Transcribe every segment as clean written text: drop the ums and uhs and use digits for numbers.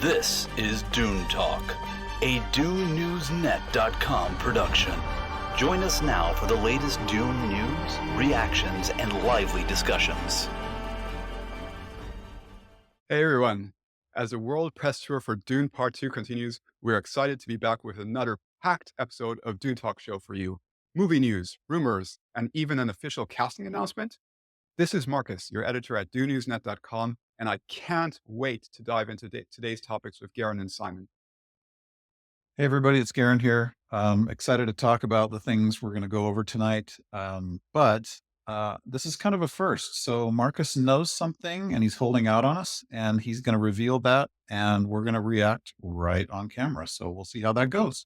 This is DUNE TALK, a DUNENewsNet.com production. Join us now for the latest Dune news, reactions, and lively discussions. Hey everyone! As the world press tour for Dune Part 2 continues, we're excited to be back with another packed episode of Dune Talk Show for you. Movie news, rumors, and even an official casting announcement. This is Marcus, your editor at DUNENewsNet.com, and I can't wait to dive into today's topics with Garin and Simon. Hey everybody, it's Garin here. Excited to talk about the things we're going to go over tonight. But this is kind of a first. So Marcus knows something and he's holding out on us and he's going to reveal that and we're going to react right on camera. So we'll see how that goes.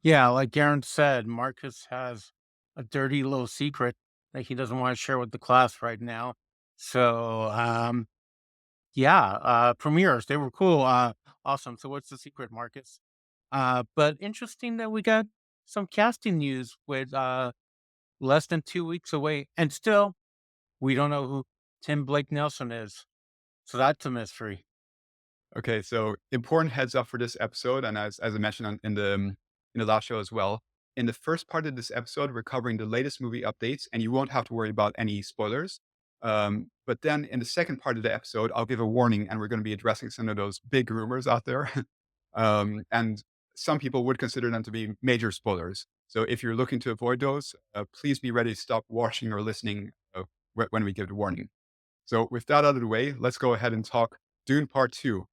Yeah, like Garin said, Marcus has a dirty little secret that he doesn't want to share with the class right now. So, premieres, they were cool. Awesome. So what's the secret, Marcus? But interesting that we got some casting news with less than 2 weeks away. And still, we don't know who Tim Blake Nelson is. So that's a mystery. Okay, so important heads up for this episode, and as I mentioned in the last show as well. In the first part of this episode, we're covering the latest movie updates, and you won't have to worry about any spoilers. But then in the second part of the episode, I'll give a warning, and we're going to be addressing some of those big rumors out there. And some people would consider them to be major spoilers. So if you're looking to avoid those, please be ready to stop watching or listening when we give the warning. So with that out of the way, let's go ahead and talk Dune Part 2.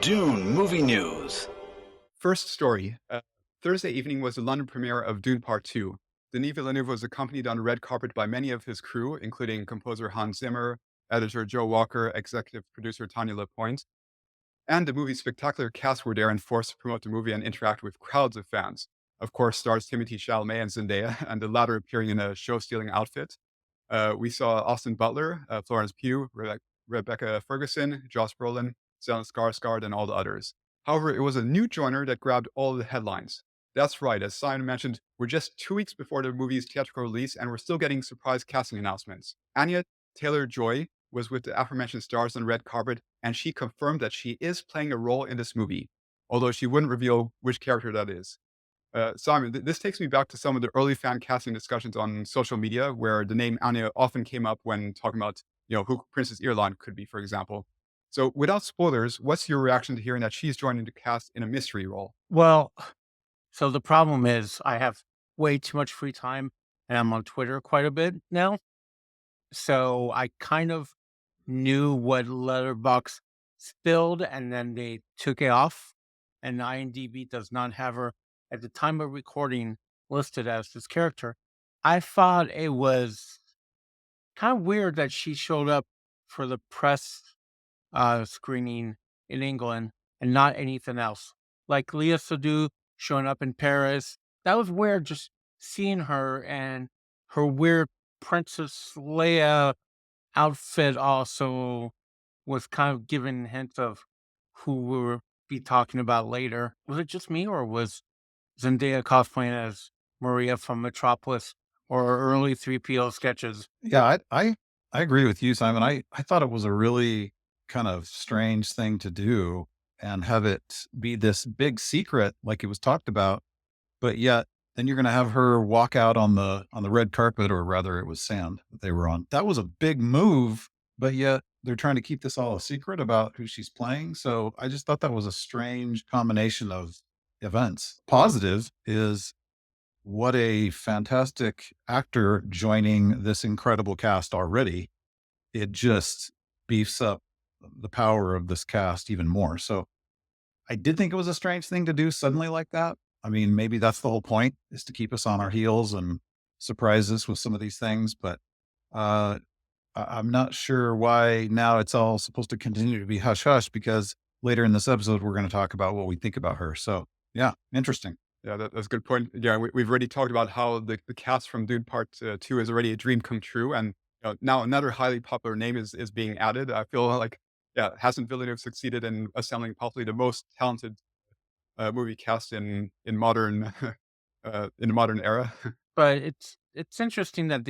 Dune Movie News. First story. Thursday evening was the London premiere of Dune Part 2. Denis Villeneuve was accompanied on the red carpet by many of his crew, including composer Hans Zimmer, editor Joe Walker, executive producer Tanya Lapointe. And the movie's spectacular cast were there and forced to promote the movie and interact with crowds of fans. Of course, stars Timothée Chalamet and Zendaya, and the latter appearing in a show-stealing outfit. We saw Austin Butler, Florence Pugh, Rebecca Ferguson, Josh Brolin, Stellan Skarsgård, and all the others. However, it was a new joiner that grabbed all the headlines. That's right, as Simon mentioned, we're just 2 weeks before the movie's theatrical release, and we're still getting surprise casting announcements. Anya Taylor-Joy was with the aforementioned stars on the red carpet, and she confirmed that she is playing a role in this movie, although she wouldn't reveal which character that is. Simon, this takes me back to some of the early fan casting discussions on social media, where the name Anya often came up when talking about, who Princess Irulan could be, for example. So, without spoilers, what's your reaction to hearing that she's joining the cast in a mystery role? Well, so the problem is I have way too much free time and I'm on Twitter quite a bit now. So I kind of knew what Letterboxd spilled and then they took it off. And IMDb does not have her at the time of recording listed as this character. I thought it was kind of weird that she showed up for the press screening in England and not anything else. Like Leah Seydoux showing up in Paris. That was weird just seeing her and her weird Princess Leia outfit also was kind of giving hints of who we'll be talking about later. Was it just me or was Zendaya cosplaying as Maria from Metropolis or early 3PO sketches? Yeah, I agree with you, Simon. I thought it was a really kind of strange thing to do and have it be this big secret like it was talked about, but yet then you're going to have her walk out on the red carpet, or rather it was sand that they were on. That was a big move, but yet they're trying to keep this all a secret about who she's playing. So I just thought that was a strange combination of events. Positive is what a fantastic actor joining this incredible cast already. It just beefs up the power of this cast even more. So I did think it was a strange thing to do suddenly like that. I mean, maybe that's the whole point, is to keep us on our heels and surprise us with some of these things. But I'm not sure why now it's all supposed to continue to be hush hush, because later in this episode, we're going to talk about what we think about her. So yeah, interesting. Yeah, that's a good point. Yeah, we've already talked about how the cast from Dune Part 2 is already a dream come true. And now another highly popular name is being added. I feel like, hasn't Villeneuve succeeded in assembling probably the most talented movie cast in modern in the modern era? But it's interesting that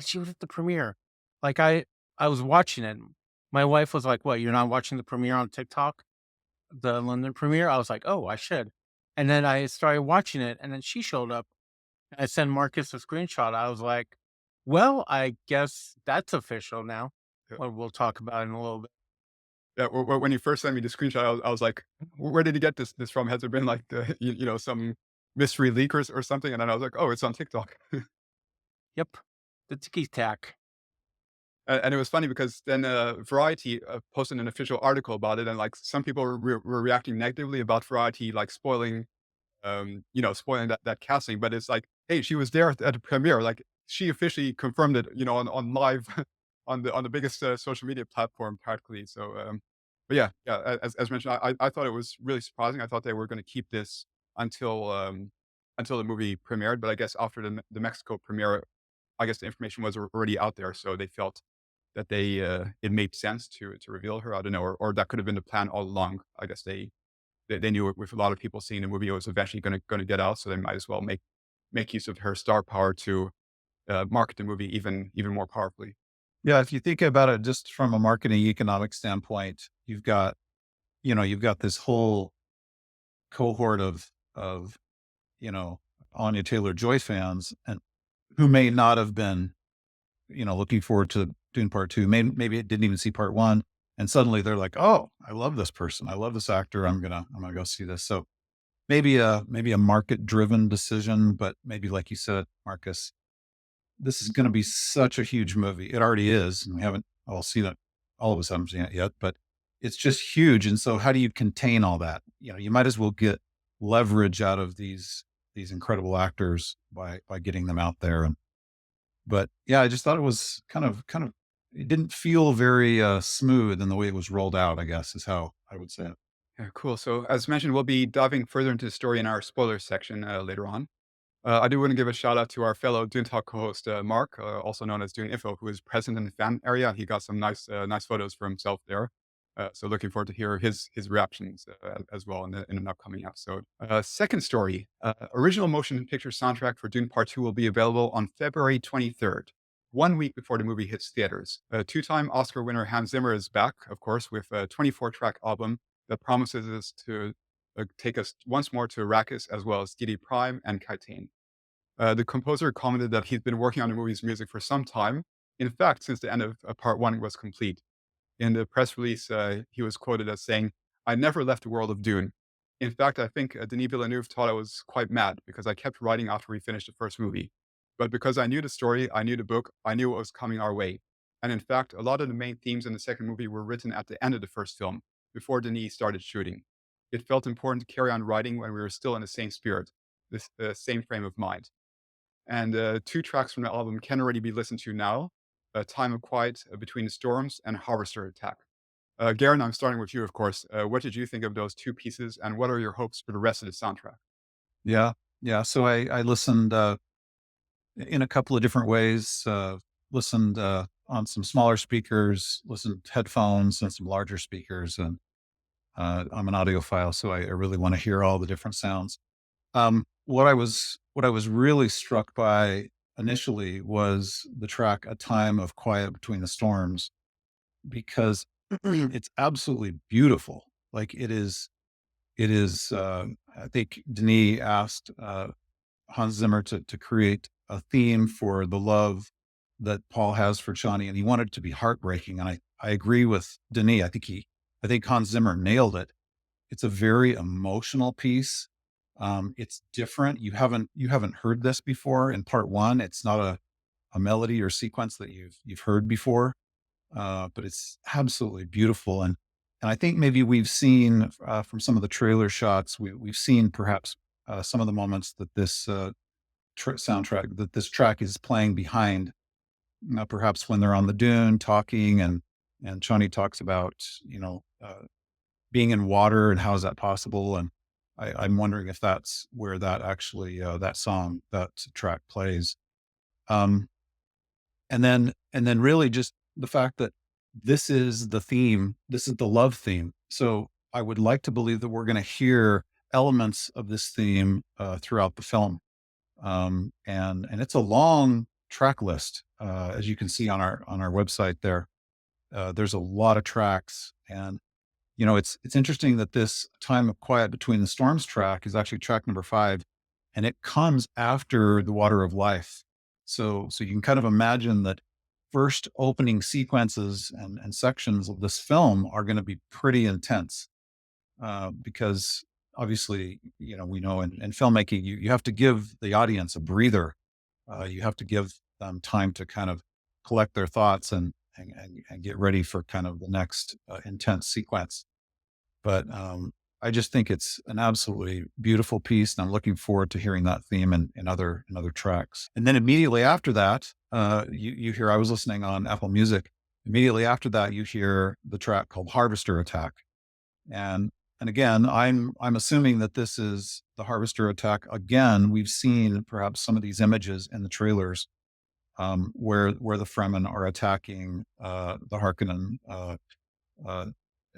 she was at the premiere. Like I was watching it. My wife was like, "What, you're not watching the premiere on TikTok? The London premiere?" I was like, "Oh, I should." And then I started watching it, and then she showed up. I sent Marcus a screenshot. I was like, "Well, I guess that's official now." Yeah. What we'll talk about in a little bit. Yeah, when you first sent me the screenshot, I was like, Where did he get this from? Has it been like some mystery leakers or something?" And then I was like, "Oh, it's on TikTok." Yep, the tiki tack. And it was funny because then Variety posted an official article about it, and like some people were reacting negatively about Variety like spoiling that casting. But it's like, hey, she was there at the premiere. Like she officially confirmed it, on live on the biggest social media platform practically. So, but yeah, as mentioned, I thought it was really surprising. I thought they were going to keep this until until the movie premiered. But I guess after the Mexico premiere, I guess the information was already out there, so they felt that it made sense to reveal her. I don't know, or that could have been the plan all along. I guess they knew with a lot of people seeing the movie, it was eventually gonna get out, so they might as well make use of her star power to market the movie even more powerfully. Yeah, if you think about it just from a marketing economic standpoint, you've got this whole cohort of, you know, Anya Taylor-Joy fans and who may not have been, looking forward to Dune Part 2. Maybe it didn't even see Part 1. And suddenly they're like, "Oh, I love this person. I love this actor. I'm gonna go see this." So maybe a market driven decision, but maybe like you said, Marcus, this is going to be such a huge movie. It already is. And we haven't all seen it. All of us haven't seen it yet, but it's just huge. And so how do you contain all that? You might as well get leverage out of these incredible actors by getting them out there. But yeah, I just thought it was kind of it didn't feel very smooth in the way it was rolled out, I guess is how I would say it. Yeah, cool. So as mentioned, we'll be diving further into the story in our spoiler section later on. I do want to give a shout out to our fellow Dune Talk co-host Mark, also known as Dune Info, who is present in the fan area. He got some nice photos for himself there. So looking forward to hear his reactions as well in an upcoming episode. Second story: original motion picture soundtrack for Dune Part 2 will be available on February 23rd, 1 week before the movie hits theaters. Two-time Oscar winner Hans Zimmer is back, of course, with a 24-track album that promises us to take us once more to Arrakis as well as DD Prime and Kitane. The composer commented that he's been working on the movie's music for some time. In fact, since the end of part one was complete. In the press release, he was quoted as saying, "I never left the world of Dune. In fact, I think Denis Villeneuve thought I was quite mad because I kept writing after we finished the first movie. But because I knew the story, I knew the book, I knew what was coming our way. And in fact, a lot of the main themes in the second movie were written at the end of the first film, before Denis started shooting. It felt important to carry on writing when we were still in the same spirit, this same frame of mind. And two tracks from the album can already be listened to now: Time of Quiet, Between the Storms, and Harvester Attack. Garin, I'm starting with you, of course. What did you think of those two pieces, and what are your hopes for the rest of the soundtrack? Yeah. Yeah. So I listened in a couple of different ways, listened on some smaller speakers, listened to headphones and some larger speakers. And I'm an audiophile, so I really want to hear all the different sounds. What I was really struck by initially was the track "A Time of Quiet Between the Storms" because it's absolutely beautiful. Like it is. I think Denis asked Hans Zimmer to create a theme for the love that Paul has for Chani, and he wanted it to be heartbreaking. And I agree with Denis. I think Hans Zimmer nailed it. It's a very emotional piece. It's different. You haven't heard this before in part one. It's not a melody or sequence that you've heard before, but it's absolutely beautiful. And I think maybe we've seen from some of the trailer shots, we've seen perhaps some of the moments that this soundtrack that this track is playing behind. Perhaps when they're on the dune talking, and Chani talks about being in water and how is that possible? And I'm wondering if that's where that actually that track plays. Um, and then really just the fact that this is the theme, this is the love theme. So I would like to believe that we're going to hear elements of this theme throughout the film. And it's a long track list, as you can see on our website there. There's a lot of tracks, and it's interesting that this Time of Quiet Between the Storms track is actually track number 5, and it comes after The Water of Life. So you can kind of imagine that first opening sequences and sections of this film are going to be pretty intense, because obviously, we know in filmmaking, you have to give the audience a breather. You have to give them time to kind of collect their thoughts and get ready for kind of the next intense sequence. But I just think it's an absolutely beautiful piece, and I'm looking forward to hearing that theme in other tracks. And then immediately after that, you hear. I was listening on Apple Music. Immediately after that, you hear the track called Harvester Attack, and and again, I'm assuming that this is the Harvester Attack again. We've seen perhaps some of these images in the trailers, where the Fremen are attacking the Harkonnen uh,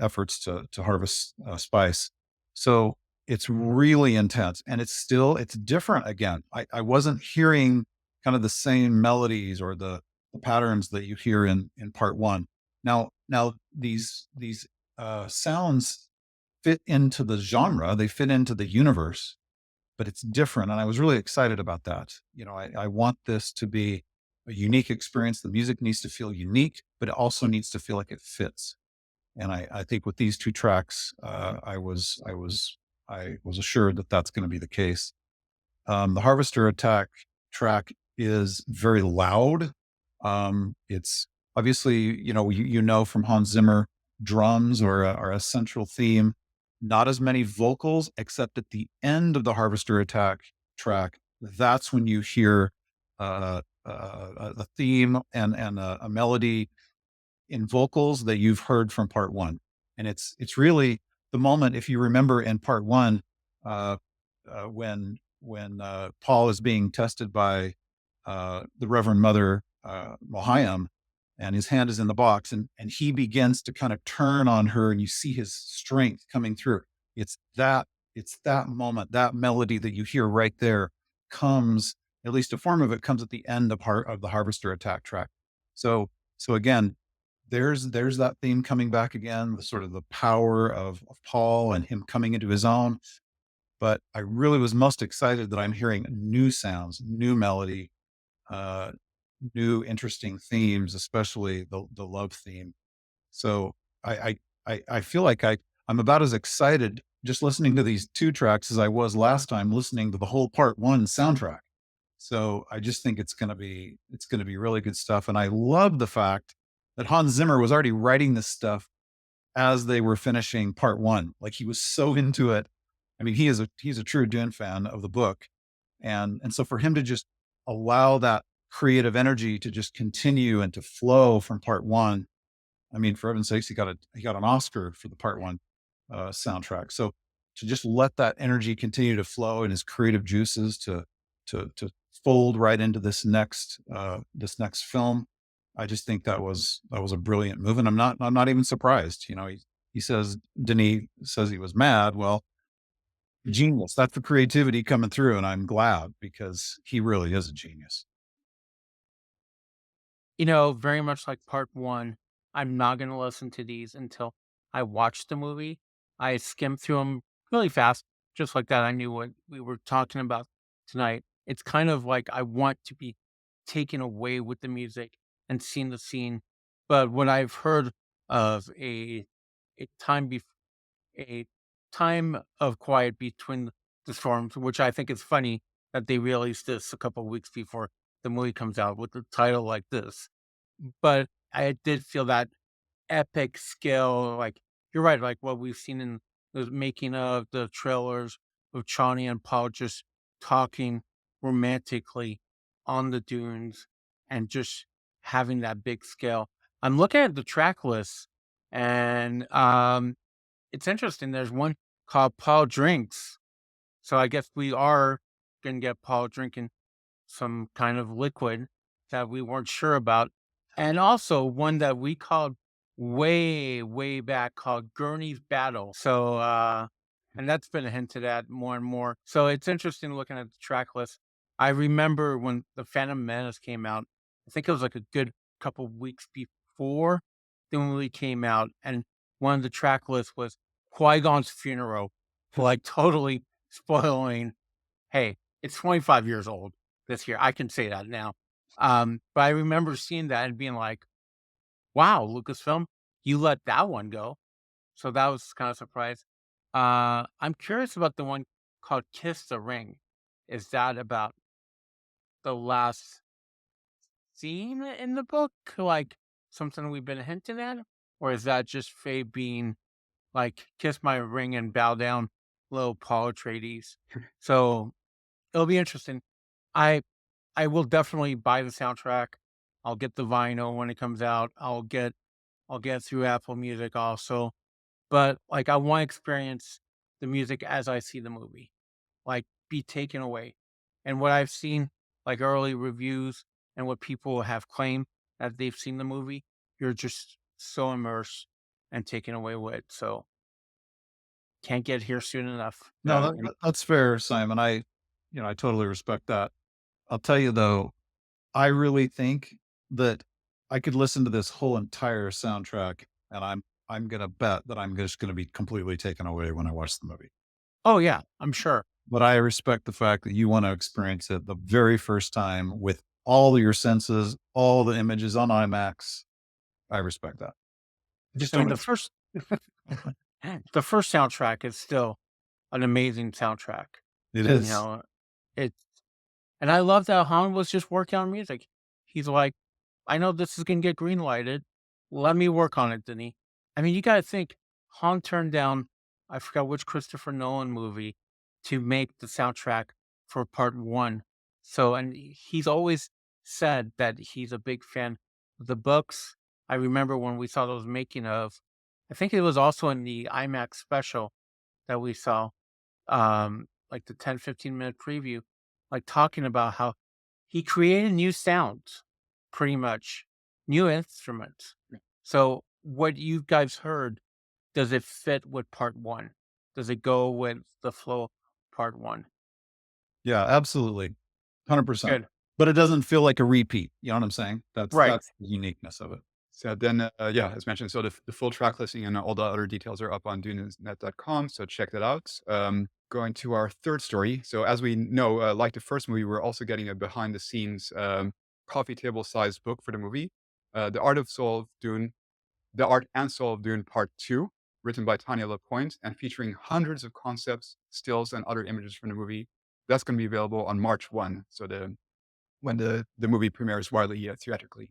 efforts to harvest spice. So it's really intense, and it's different again. I wasn't hearing kind of the same melodies or the patterns that you hear in part one. Now these sounds fit into the genre, they fit into the universe, but it's different. And I was really excited about that. I want this to be a unique experience. The music needs to feel unique, but it also needs to feel like it fits. And I think with these two tracks, I was assured that that's going to be the case. The Harvester Attack track is very loud. It's obviously, you know from Hans Zimmer, drums are a central theme. Not as many vocals, except at the end of the Harvester Attack track. That's when you hear a theme and a melody in vocals that you've heard from part one. And it's really the moment, if you remember in part one, uh, when Paul is being tested by the Reverend Mother Mohayim, and his hand is in the box, and he begins to kind of turn on her, and you see his strength coming through. It's that it's that moment, that melody that you hear right there comes, at least a form of it comes at the end of the Harvester Attack track. So again, there's that theme coming back again, the sort of the power of Paul and him coming into his own. But I really was most excited that I'm hearing new sounds, new melody, uh, new interesting themes, especially the love theme. So I feel like I'm about as excited just listening to these two tracks as I was last time listening to the whole part one soundtrack. So I just think it's gonna be really good stuff. And I love the fact that Hans Zimmer was already writing this stuff as they were finishing part one. Like, he was so into it. I mean, he's a true Dune fan of the book. And so for him to just allow that creative energy to just continue and to flow from part one. I mean, for heaven's sakes, he got an Oscar for the part one soundtrack. So to just let that energy continue to flow in his creative juices to fold right into this next film, I just think that was a brilliant move, and I'm not even surprised. He says Denis says he was mad. Well, genius. That's the creativity coming through, and I'm glad because he really is a genius. Very much like part one, I'm not going to listen to these until I watch the movie. I skim through them really fast, just like that. I knew what we were talking about tonight. It's kind of like I want to be taken away with the music and seeing the scene. But when I've heard of a time bef- a time of quiet between the storms, which I think is funny that they released this a couple weeks before the movie comes out with the title like this. But I did feel that epic scale, like, you're right, like what we've seen in the making of the trailers of Chani and Paul just talking romantically on the dunes and just having that big scale. I'm looking at the track list, and it's interesting. There's one called Paul Drinks. So I guess we are gonna get Paul drinking some kind of liquid that we weren't sure about. And also one that we called way, way back called Gurney's Battle. So, and that's been hinted at more and more. So it's interesting looking at the track list. I remember when the Phantom Menace came out, I think it was like a good couple weeks before. the movie came out, and one of the track lists was Qui-Gon's funeral, like totally spoiling. Hey, it's 25 years old this year. I can say that now. But I remember seeing that and being like, wow, Lucasfilm, you let that one go. So that was kind of surprised. I'm curious about the one called Kiss the Ring. Is that about the last scene in the book? Like something we've been hinting at? Or is that just Faye being like, kiss my ring and bow down, little Paul Atreides? So it'll be interesting. I I will definitely buy the soundtrack. I'll get the vinyl when it comes out. I'll get through Apple Music also. But like I want to experience the music as I see the movie. Like be taken away. And what I've seen, like early reviews and what people have claimed that they've seen the movie, you're just so immersed and taken away with it. So can't get here soon enough. No, Yeah, that's fair, Simon. I totally respect that. I'll tell you though, I really think that I could listen to this whole entire soundtrack, and I'm gonna bet that I'm just gonna be completely taken away when I watch the movie. Oh yeah, I'm sure. But I respect the fact that you want to experience it the very first time with all your senses, all the images on IMAX. I respect that. Just I mean don't. the first the first soundtrack is still an amazing soundtrack. It You is. know, it's and I love that Han was just working on music. He's like, I know this is gonna get green lighted. Let me work on it, Denis. I mean, you gotta think Han turned down I forgot which Christopher Nolan movie to make the soundtrack for part one. So and he's always said that he's a big fan of the books. I remember when we saw those making of I think it was also in the IMAX special that we saw like the 10-15 minute preview, like talking about how he created new sounds, pretty much new instruments. So what you guys heard, does it fit with part one? Does it go with the flow of part one? Yeah, absolutely. 100%. Good. But it doesn't feel like a repeat. You know what I'm saying? Right. That's the uniqueness of it. so then, yeah, as mentioned, so the full track listing and all the other details are up on dunesnet.com. So check that out. Going to our third story. So as we know, like the first movie, we're also getting a behind the scenes coffee table sized book for the movie, The Art of Soul of Dune, The Art and Soul of Dune Part 2, written by Tanya Lapointe and featuring hundreds of concepts, stills, and other images from the movie. That's going to be available on March 1. So when the movie premieres widely theatrically.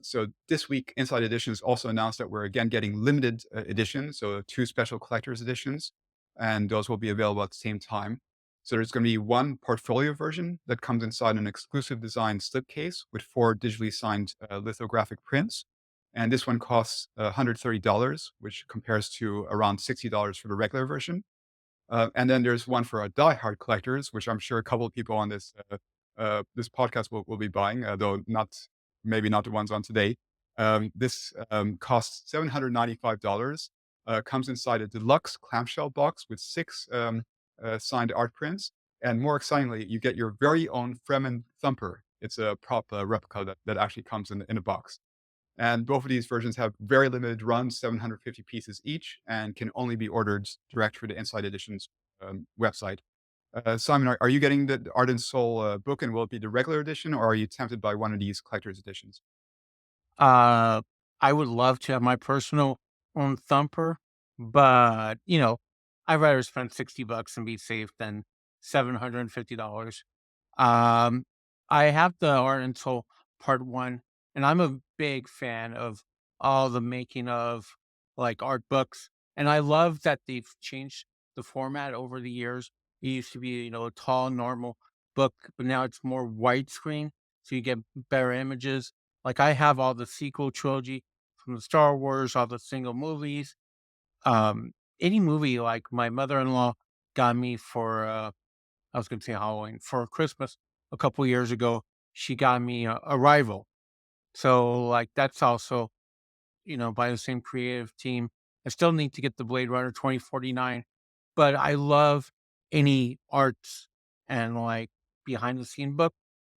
So this week, Inside Editions also announced that we're again getting limited editions, so two special collector's editions, and those will be available at the same time. So there's going to be one portfolio version that comes inside an exclusive design slipcase with 4 digitally signed lithographic prints. And this one costs $130, which compares to around $60 for the regular version. And then there's one for diehard collectors, which I'm sure a couple of people on this podcast will be buying, though maybe not the ones on today. This costs $795. Comes inside a deluxe clamshell box with 6 signed art prints, and more excitingly, you get your very own Fremen Thumper. It's a prop replica that actually comes in a box. And both of these versions have very limited runs, 750 pieces each, and can only be ordered direct through the Inside Editions website. Simon, are you getting the Art and Soul book, and will it be the regular edition, or are you tempted by one of these collector's editions? Uh, I would love to have my personal own thumper, but I'd rather spend $60 and be safe than $750. Um, I have the Art and Soul Part One, and I'm a big fan of all the making of like art books, and I love that they've changed the format over the years. It used to be, a tall, normal book, but now it's more widescreen, so you get better images. Like I have all the sequel trilogy from the Star Wars, all the single movies. Any movie like my mother-in-law got me for I was going to say Halloween for Christmas a couple years ago. She got me Arrival. So like that's also by the same creative team. I still need to get the Blade Runner 2049, but I love any arts and like behind the scene book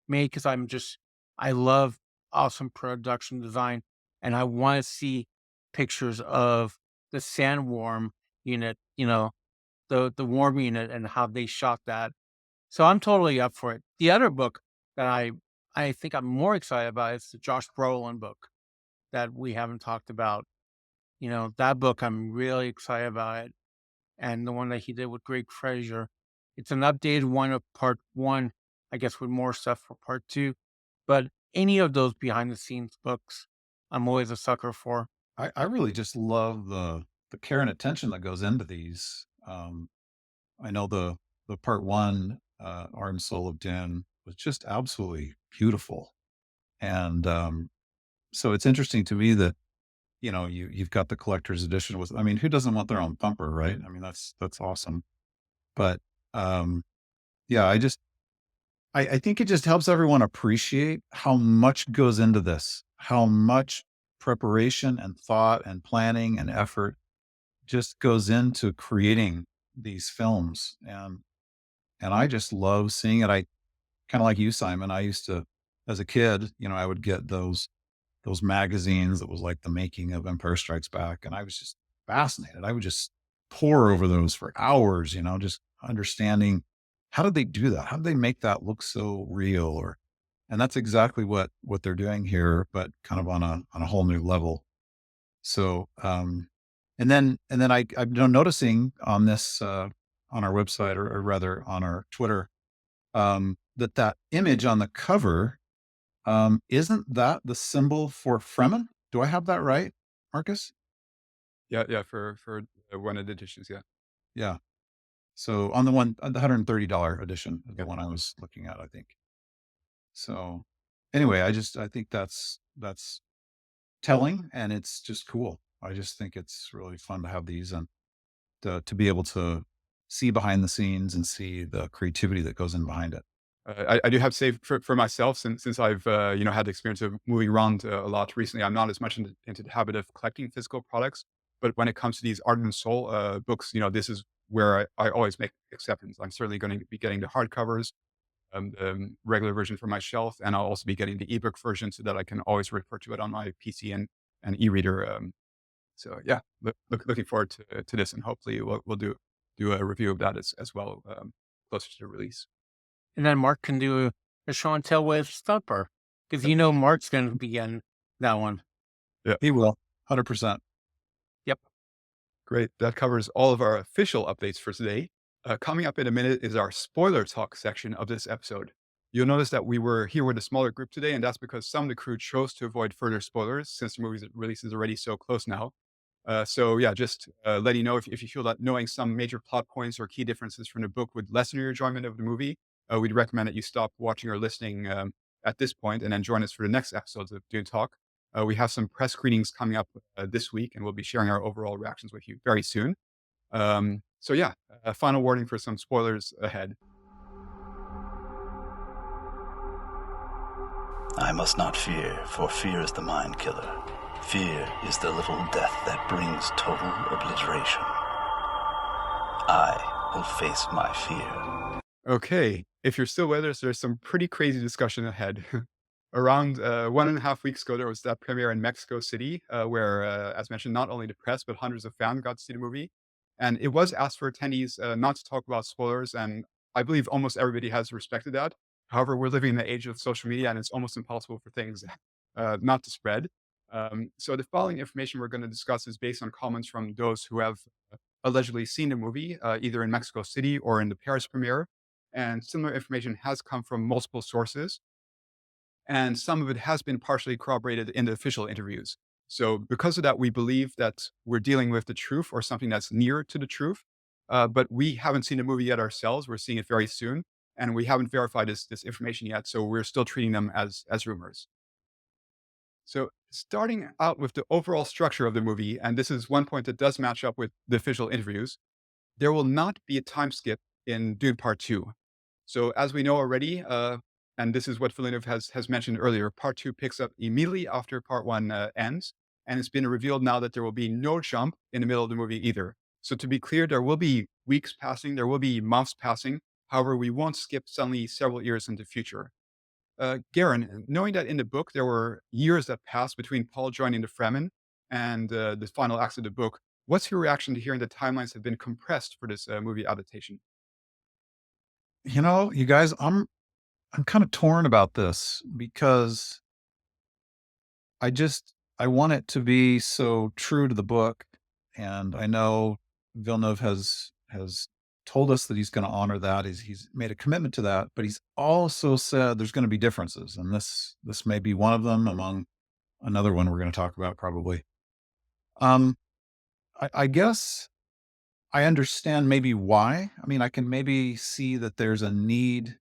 made because I love awesome production design and I want to see pictures of the sandworm unit, the worm unit and how they shot that. So I'm totally up for it. The other book that I think I'm more excited about is the Josh Brolin book that we haven't talked about. That book I'm really excited about it, and the one that he did with Greg Fraser. It's an updated one of part one, I guess, with more stuff for part two. But any of those behind the scenes books, I'm always a sucker for. I really just love the care and attention that goes into these. I know the part one, Art and Soul of Dune, was just absolutely beautiful. And so it's interesting to me that, you've got the collector's edition with, I mean, who doesn't want their own thumper, right? I mean, that's awesome. But yeah, I think it just helps everyone appreciate how much goes into this, how much preparation and thought and planning and effort just goes into creating these films. And I just love seeing it. I kind of like you, Simon. I used to, as a kid, I would get those magazines that was like the making of Empire Strikes Back, and I was just fascinated. I would just pore over those for hours, just understanding how did they do that? How did they make that look so real? And that's exactly what they're doing here, but kind of on a whole new level. So, and then I'm noticing on this, on our website, or rather on our Twitter, that image on the cover, isn't that the symbol for Fremen? Do I have that right, Marcus? Yeah, for one of the editions, yeah. Yeah. So on the $130 edition is the Yeah. one I was looking at, I think. So anyway, I think that's telling, and it's just cool. I just think it's really fun to have these, and to be able to see behind the scenes and see the creativity that goes in behind it. I do have to say for myself, since I've had the experience of moving around a lot recently, I'm not as much into the habit of collecting physical products. But when it comes to these Art and Soul books, this is where I always make exceptions. I'm certainly going to be getting the hardcovers, the regular version for my shelf, and I'll also be getting the ebook version so that I can always refer to it on my PC and e-reader. So yeah, looking forward to this, and hopefully we'll do a review of that as well, closer to the release. And then Mark can do a Sean Tailwave Stumper because Mark's going to be in that one. Yeah, he will, 100%. Yep. Great. That covers all of our official updates for today. Coming up in a minute is our spoiler talk section of this episode. You'll notice that we were here with a smaller group today, and that's because some of the crew chose to avoid further spoilers since the movie's release is already so close now. So yeah, just letting you know if you feel that knowing some major plot points or key differences from the book would lessen your enjoyment of the movie, we'd recommend that you stop watching or listening at this point and then join us for the next episodes of Dune Talk. We have some press screenings coming up this week, and we'll be sharing our overall reactions with you very soon. So yeah, a final warning for some spoilers ahead. I must not fear, for fear is the mind killer. Fear is the little death that brings total obliteration. I will face my fear. Okay, if you're still with us, there's some pretty crazy discussion ahead. Around 1.5 weeks ago, there was that premiere in Mexico City, where, as mentioned, not only the press, but hundreds of fans got to see the movie. And it was asked for attendees not to talk about spoilers, and I believe almost everybody has respected that. However, we're living in the age of social media, and it's almost impossible for things not to spread. So the following information we're going to discuss is based on comments from those who have allegedly seen the movie, either in Mexico City or in the Paris premiere. And similar information has come from multiple sources, and some of it has been partially corroborated in the official interviews. So because of that, we believe that we're dealing with the truth or something that's near to the truth. But we haven't seen the movie yet ourselves. We're seeing it very soon, and we haven't verified this information yet. So we're still treating them as rumors. So starting out with the overall structure of the movie, and this is one point that does match up with the official interviews, there will not be a time skip in Dune Part 2. So as we know already, and this is what Villeneuve has mentioned earlier, Part 2 picks up immediately after Part 1 ends, and it's been revealed now that there will be no jump in the middle of the movie either. So to be clear, there will be weeks passing, there will be months passing. However, we won't skip suddenly several years into the future. Garin, knowing that in the book there were years that passed between Paul joining the Fremen and the final acts of the book, what's your reaction to hearing the timelines have been compressed for this movie adaptation? You guys, I'm kind of torn about this because I want it to be so true to the book, and I know Villeneuve has told us that he's going to honor that. He's made a commitment to that, but he's also said there's going to be differences, and this may be one of them among another one we're going to talk about probably. Um, I guess I understand maybe why. I mean, I can maybe see that there's a need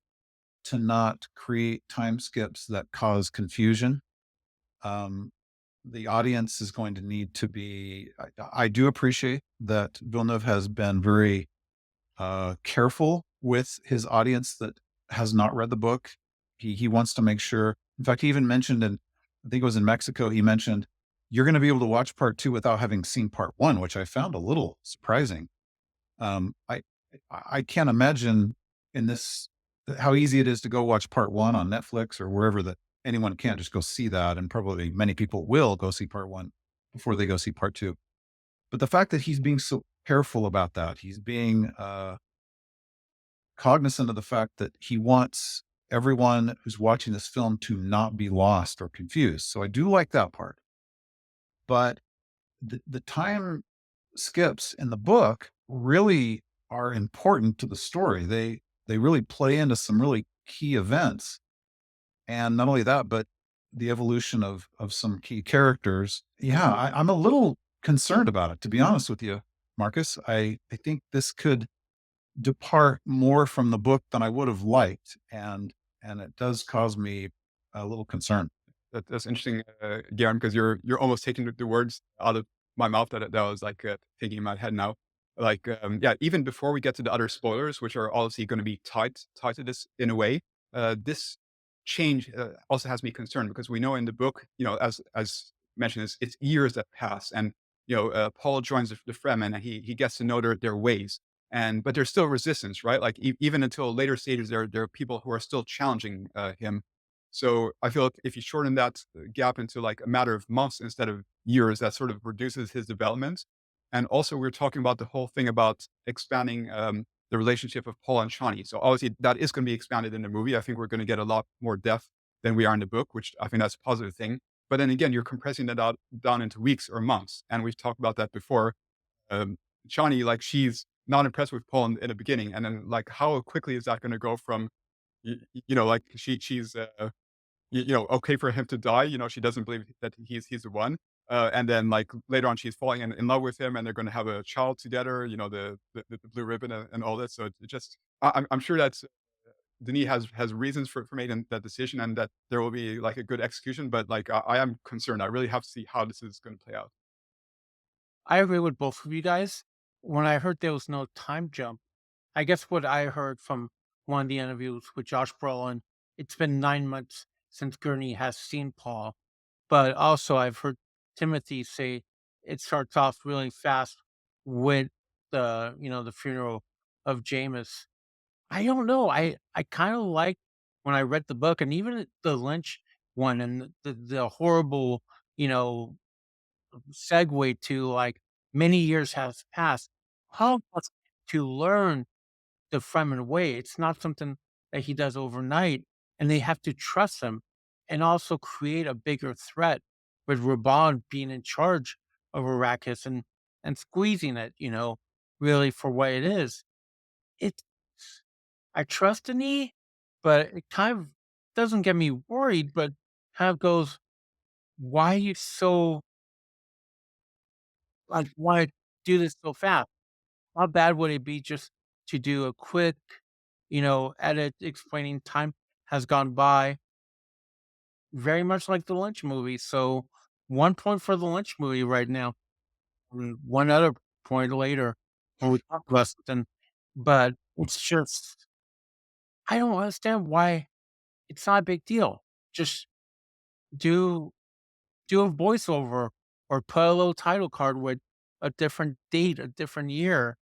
to not create time skips that cause confusion. Um, the audience is going to need to be. I do appreciate that Villeneuve has been very careful with his audience that has not read the book. He wants to make sure. In fact, he even mentioned, and I think it was in Mexico, he mentioned you're going to be able to watch part two without having seen part one, which I found a little surprising. Um, I I can't imagine in this how easy it is to go watch part one on Netflix or wherever that anyone can't just go see that, and probably many people will go see part one before they go see part two. But the fact that he's being so careful about that, he's being cognizant of the fact that he wants everyone who's watching this film to not be lost or confused. So I do like that part. But the time skips in the book really are important to the story. They really play into some really key events. And not only that, but the evolution of some key characters. Yeah, I'm a little concerned about it, to be honest with you, Marcus. I think this could depart more from the book than I would have liked, and it does cause me a little concern. That's interesting, Garen, because you're almost taking the words out of my mouth that I was like thinking in my head now. Like, yeah, even before we get to the other spoilers, which are obviously going to be tied to this in a way, this change also has me concerned because we know in the book, as mentioned, it's years that pass, and Paul joins the Fremen and he gets to know their ways, and but there's still resistance, right? Like even until later stages, there are people who are still challenging him. So I feel like if you shorten that gap into like a matter of months instead of years, that sort of reduces his development. And also, we're talking about the whole thing about expanding the relationship of Paul and Shawnee. So obviously, that is going to be expanded in the movie. I think we're going to get a lot more depth than we are in the book, which I think that's a positive thing. But then again, you're compressing that out down into weeks or months, and we've talked about that before. Shawnee, like she's not impressed with Paul in the beginning, and then like how quickly is that going to go from like she's okay for him to die. She doesn't believe that he's the one. And then like later on, she's falling in love with him, and they're going to have a child together. The blue ribbon and all this. So it just, I'm sure that Denis has reasons for making that decision, and that there will be like a good execution. But like I am concerned. I really have to see how this is going to play out. I agree with both of you guys. When I heard there was no time jump, I guess what I heard from one of the interviews with Josh Brolin, it's been 9 months since Gurney has seen Paul. But also, I've heard Timothy say it starts off really fast with the funeral of Jameis. I don't know. I kind of like when I read the book and even the Lynch one and the horrible, you know, segue to like many years have passed. How much to learn the Fremen way? It's not something that he does overnight, and they have to trust him and also create a bigger threat with Raban being in charge of Arrakis and squeezing it, really for what it is. It's I trust in E, but it kind of doesn't get me worried, but kind of goes, why are you so like why do this so fast? How bad would it be just to do a quick, edit explaining time has gone by, very much like the Lynch movie. So 1 point for the Lynch movie right now. And one other point later when we talk about something. But it's just I don't understand why it's not a big deal. Just do do a voiceover or put a little title card with a different date, a different year.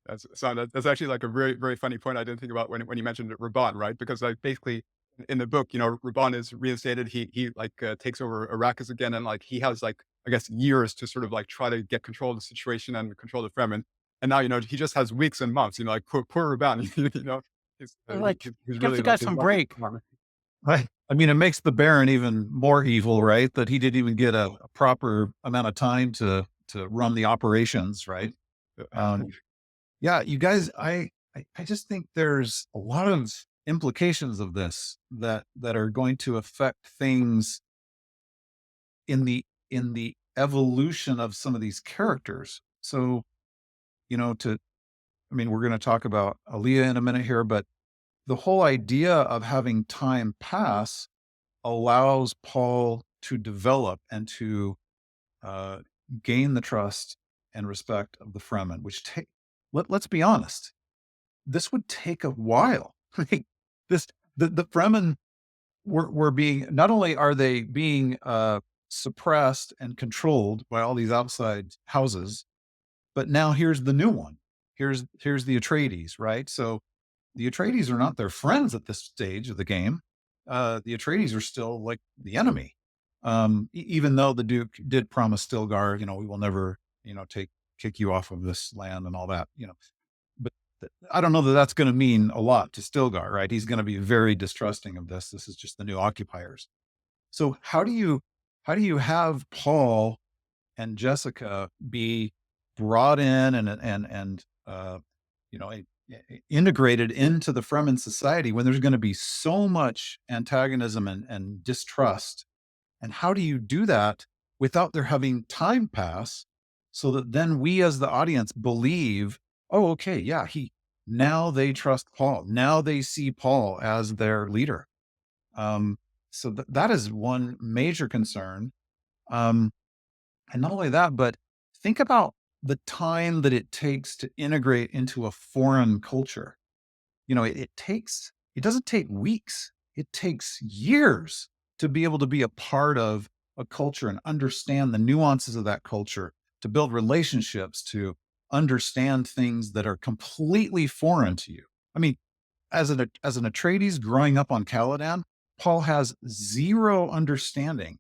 That's actually like a very very funny point I didn't think about when you mentioned Raban, right? Because like basically in the book, Raban is reinstated. He takes over Arrakis again, and like he has like I guess years to sort of like try to get control of the situation and control the Fremen. And now he just has weeks and months. Like poor Raban. Like, He's give really the guy like his some lucky break. charm. I mean, it makes the Baron even more evil, right? That he didn't even get a proper amount of time to run the operations, right? Yeah, you guys, I just think there's a lot of implications of this that are going to affect things in the evolution of some of these characters. So, I mean, we're going to talk about Alia in a minute here, but the whole idea of having time pass allows Paul to develop and to uh, gain the trust and respect of the Fremen, which let's be honest, this would take a while. Like this, the Fremen were being, not only are they being suppressed and controlled by all these outside houses, but now here's the new one. Here's the Atreides, right? So the Atreides are not their friends at this stage of the game. The Atreides are still like the enemy. Even though the Duke did promise Stilgar, we will never, kick you off of this land and all that, but I don't know that that's going to mean a lot to Stilgar, right? He's going to be very distrusting of this. This is just the new occupiers. So how do you have Paul and Jessica be brought in and integrated into the Fremen society when there's going to be so much antagonism and distrust? And how do you do that without there having time pass so that then we as the audience believe, oh, okay, yeah, now they trust Paul. Now they see Paul as their leader. So that is one major concern. And not only that, but think about the time that it takes to integrate into a foreign culture. It doesn't take weeks. It takes years to be able to be a part of a culture and understand the nuances of that culture, to build relationships, to understand things that are completely foreign to you. I mean, as an Atreides growing up on Caladan, Paul has zero understanding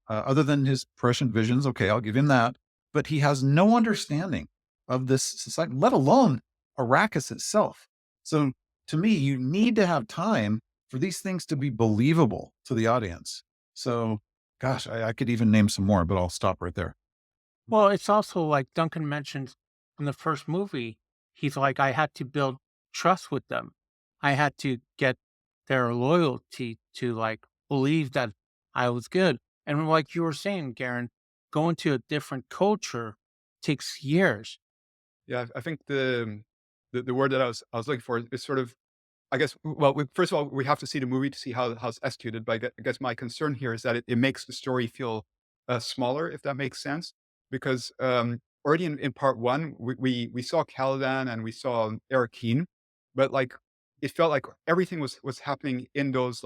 other than his prescient visions. Okay, I'll give him that. But he has no understanding of this society, let alone Arrakis itself. So to me, you need to have time for these things to be believable to the audience. So, gosh, I could even name some more, but I'll stop right there. Well, it's also like Duncan mentioned in the first movie, he's like, I had to build trust with them. I had to get their loyalty to like believe that I was good. And like you were saying, Garin, going to a different culture takes years. Yeah, I think the word that I was looking for is sort of, I guess, well, first of all, we have to see the movie to see how it's executed. But I guess my concern here is that it makes the story feel smaller, if that makes sense. Because already in part one, we saw Caladan and we saw Erskine, but like it felt like everything was happening in those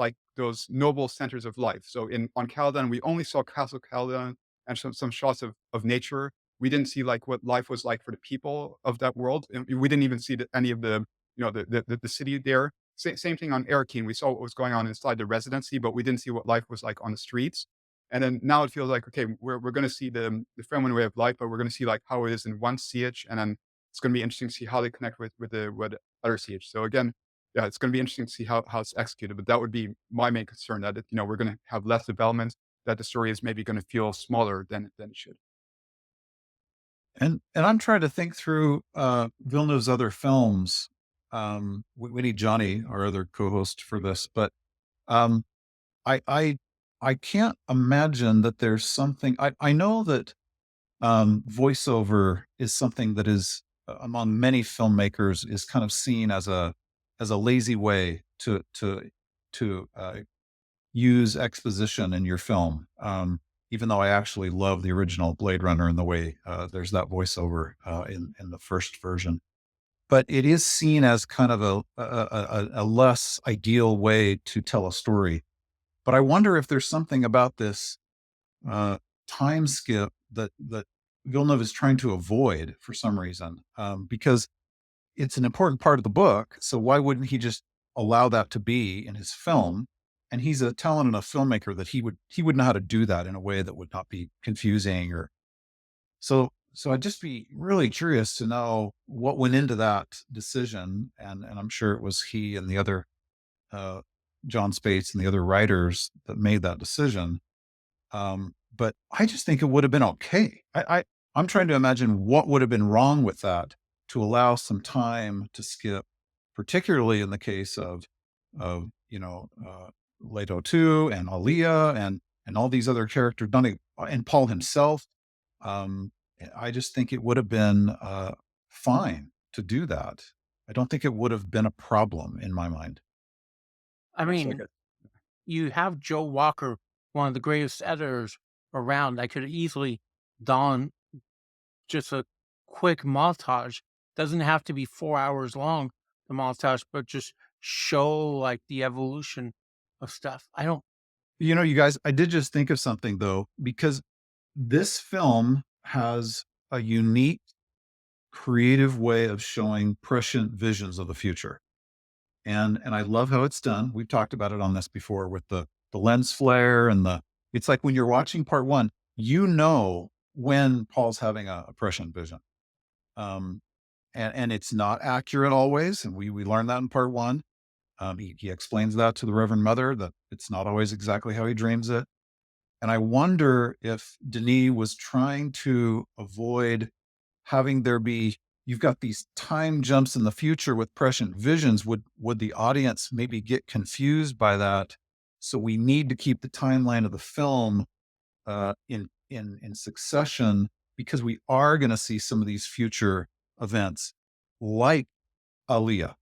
noble centers of life. So on Caladan, we only saw Castle Caladan and some shots of nature. We didn't see like what life was like for the people of that world, and we didn't even see any of the the city there. Same thing on Erskine. We saw what was going on inside the residency, but we didn't see what life was like on the streets. And then now it feels like, okay, we're going to see the Fremen way of life, but we're going to see like how it is in one siege, and then it's going to be interesting to see how they connect with the other siege. So again, yeah, it's going to be interesting to see how it's executed. But that would be my main concern, that we're going to have less development, that the story is maybe going to feel smaller than it should. And I'm trying to think through Villeneuve's other films. We need Johnny, our other co-host, for this, but um, I can't imagine that there's something. I know that voiceover is something that is among many filmmakers is kind of seen as a lazy way to use exposition in your film. Even though I actually love the original Blade Runner and the way there's that voiceover in the first version, but it is seen as kind of a less ideal way to tell a story. But I wonder if there's something about this time skip that Villeneuve is trying to avoid for some reason, because it's an important part of the book. So why wouldn't he just allow that to be in his film? and he's a talented enough filmmaker that he would know how to do that in a way that would not be confusing or so I'd just be really curious to know what went into that decision, and I'm sure it was he and the other uh, John Spates and the other writers that made that decision. But I just think it would have been okay. I'm trying to imagine what would have been wrong with that to allow some time to skip, particularly in the case of Leto II and Alia and all these other characters, and Paul himself. Um, I just think it would have been fine to do that. I don't think it would have been a problem in my mind. I Yeah, so I mean, guess you have Joe Walker, one of the greatest editors around. I could easily don just a quick montage. Doesn't have to be 4 hours long, the montage, but just show like the evolution of stuff. I don't You guys, I did just think of something though, because this film has a unique creative way of showing prescient visions of the future. And I love how it's done. We've talked about it on this before with the lens flare and it's like when you're watching part one, when Paul's having a prescient vision. Um, and it's not accurate always. And we learned that in part one. He explains that to the Reverend Mother, that it's not always exactly how he dreams it. And I wonder if Denis was trying to avoid having there be, you've got these time jumps in the future with prescient visions. Would the audience maybe get confused by that? So we need to keep the timeline of the film in succession, because we are going to see some of these future events like Alia,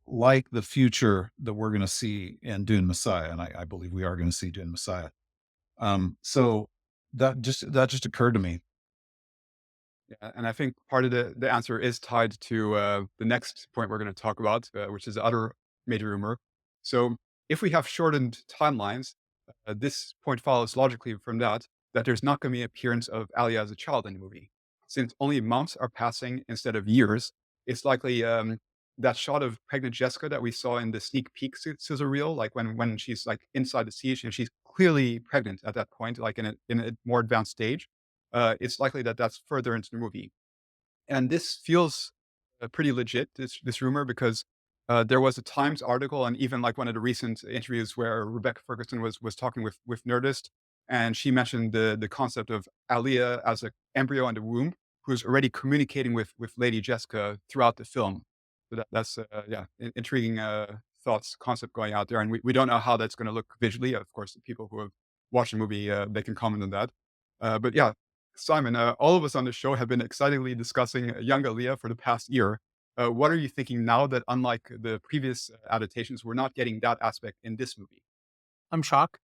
like the future that we're going to see in Dune Messiah. And I believe we are going to see Dune Messiah. So that just occurred to me. Yeah, and I think part of the answer is tied to the next point we're going to talk about, which is the other major rumor. So if we have shortened timelines, this point follows logically from that there's not going to be an appearance of Alia as a child in the movie. Since only months are passing instead of years, it's likely that shot of pregnant Jessica that we saw in the sneak peek sizzle reel, like when she's like inside the siege and she's clearly pregnant at that point, like in a more advanced stage. It's likely that that's further into the movie. And this feels pretty legit, this rumor, because there was a Times article and even like one of the recent interviews where Rebecca Ferguson was talking with Nerdist, and she mentioned the concept of Alia as an embryo in the womb who's already communicating with Lady Jessica throughout the film. So that's yeah, intriguing thoughts concept going out there, and we don't know how that's going to look visually. Of course, the people who have watched the movie they can comment on that. But yeah, Simon, all of us on the show have been excitedly discussing young Aaliyah for the past year. What are you thinking now that, unlike the previous adaptations, we're not getting that aspect in this movie? I'm shocked.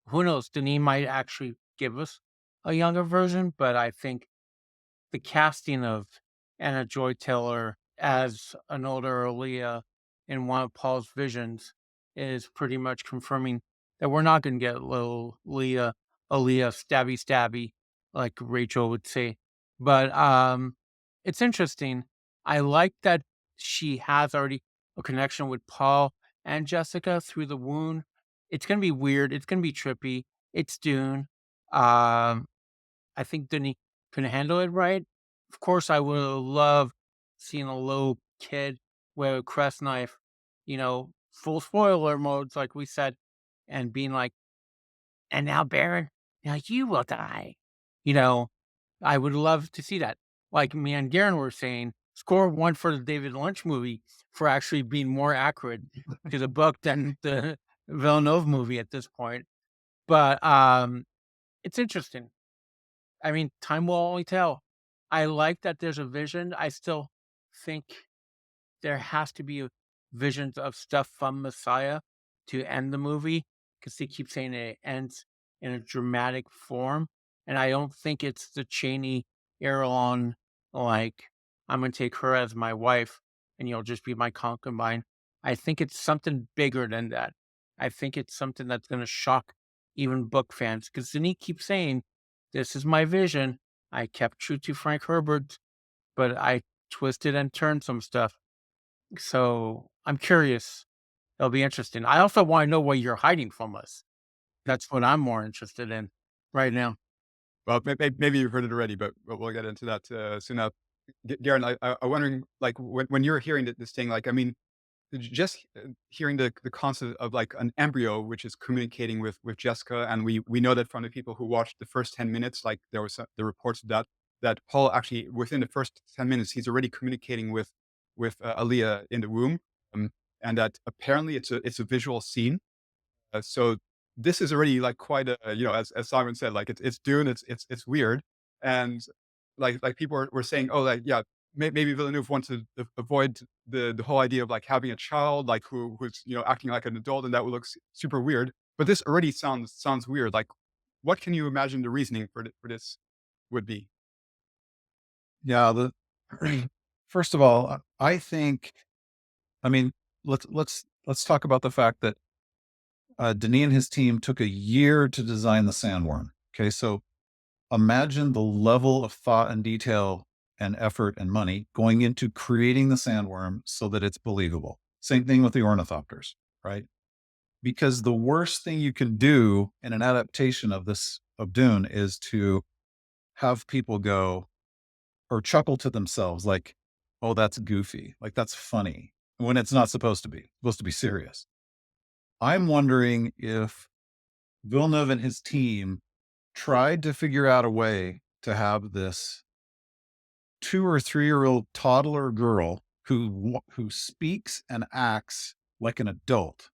Who knows? Denis might actually give us a younger version, but I think the casting of Anna Joy Taylor as an older Aaliyah in one of Paul's visions is pretty much confirming that we're not going to get little Aaliyah stabby stabby, like Rachel would say. But it's interesting. I like that she has already a connection with Paul and Jessica through the wound. It's going to be weird. It's going to be trippy. It's Dune. Um, I think Denis can handle it right. Of course, I would love seeing a little kid with a crest knife, full spoiler modes, like we said, and being like, and now, Baron, now you will die. You know, I would love to see that. Like me and Garin were saying, score one for the David Lynch movie for actually being more accurate to the book than the Villeneuve movie at this point. But it's interesting. I mean, time will only tell. I like that there's a vision. I still think there has to be visions of stuff from Messiah to end the movie, because they keep saying it ends in a dramatic form. And I don't think it's the Cheney Erlon, like, I'm going to take her as my wife and you'll just be my concubine. I think it's something bigger than that. I think it's something that's going to shock even book fans, because Denis keeps saying, this is my vision. I kept true to Frank Herbert, but I twisted and turned some stuff. So I'm curious. It'll be interesting. I also want to know what you're hiding from us. That's what I'm more interested in right now. Well, maybe you've heard it already, but we'll get into that soon. Now, Garin, I'm wondering, like, when you're hearing this thing, like, I mean, just hearing the concept of like an embryo which is communicating with Jessica, and we know that from the people who watched the first 10 minutes, like there was the reports of that Paul actually within the first 10 minutes he's already communicating with Alia in the womb, um, and that apparently it's a visual scene. So this is already like quite a, as Simon said, like it's Dune, it's weird, and like people were saying, oh, like yeah, maybe Villeneuve wants to avoid the whole idea of like having a child like who's acting like an adult, and that would look super weird. But this already sounds weird. Like, what can you imagine the reasoning for this would be? Yeah, first of all, I think, I mean, let's talk about the fact that Denis and his team took a year to design the sandworm. Okay, so imagine the level of thought and detail and effort and money going into creating the sandworm so that it's believable. Same thing with the ornithopters, right? Because the worst thing you can do in an adaptation of Dune is to have people go or chuckle to themselves like, "Oh, that's goofy. Like that's funny," when it's not supposed to be serious. I'm wondering if Villeneuve and his team tried to figure out a way to have this 2 or 3 year old toddler girl who speaks and acts like an adult,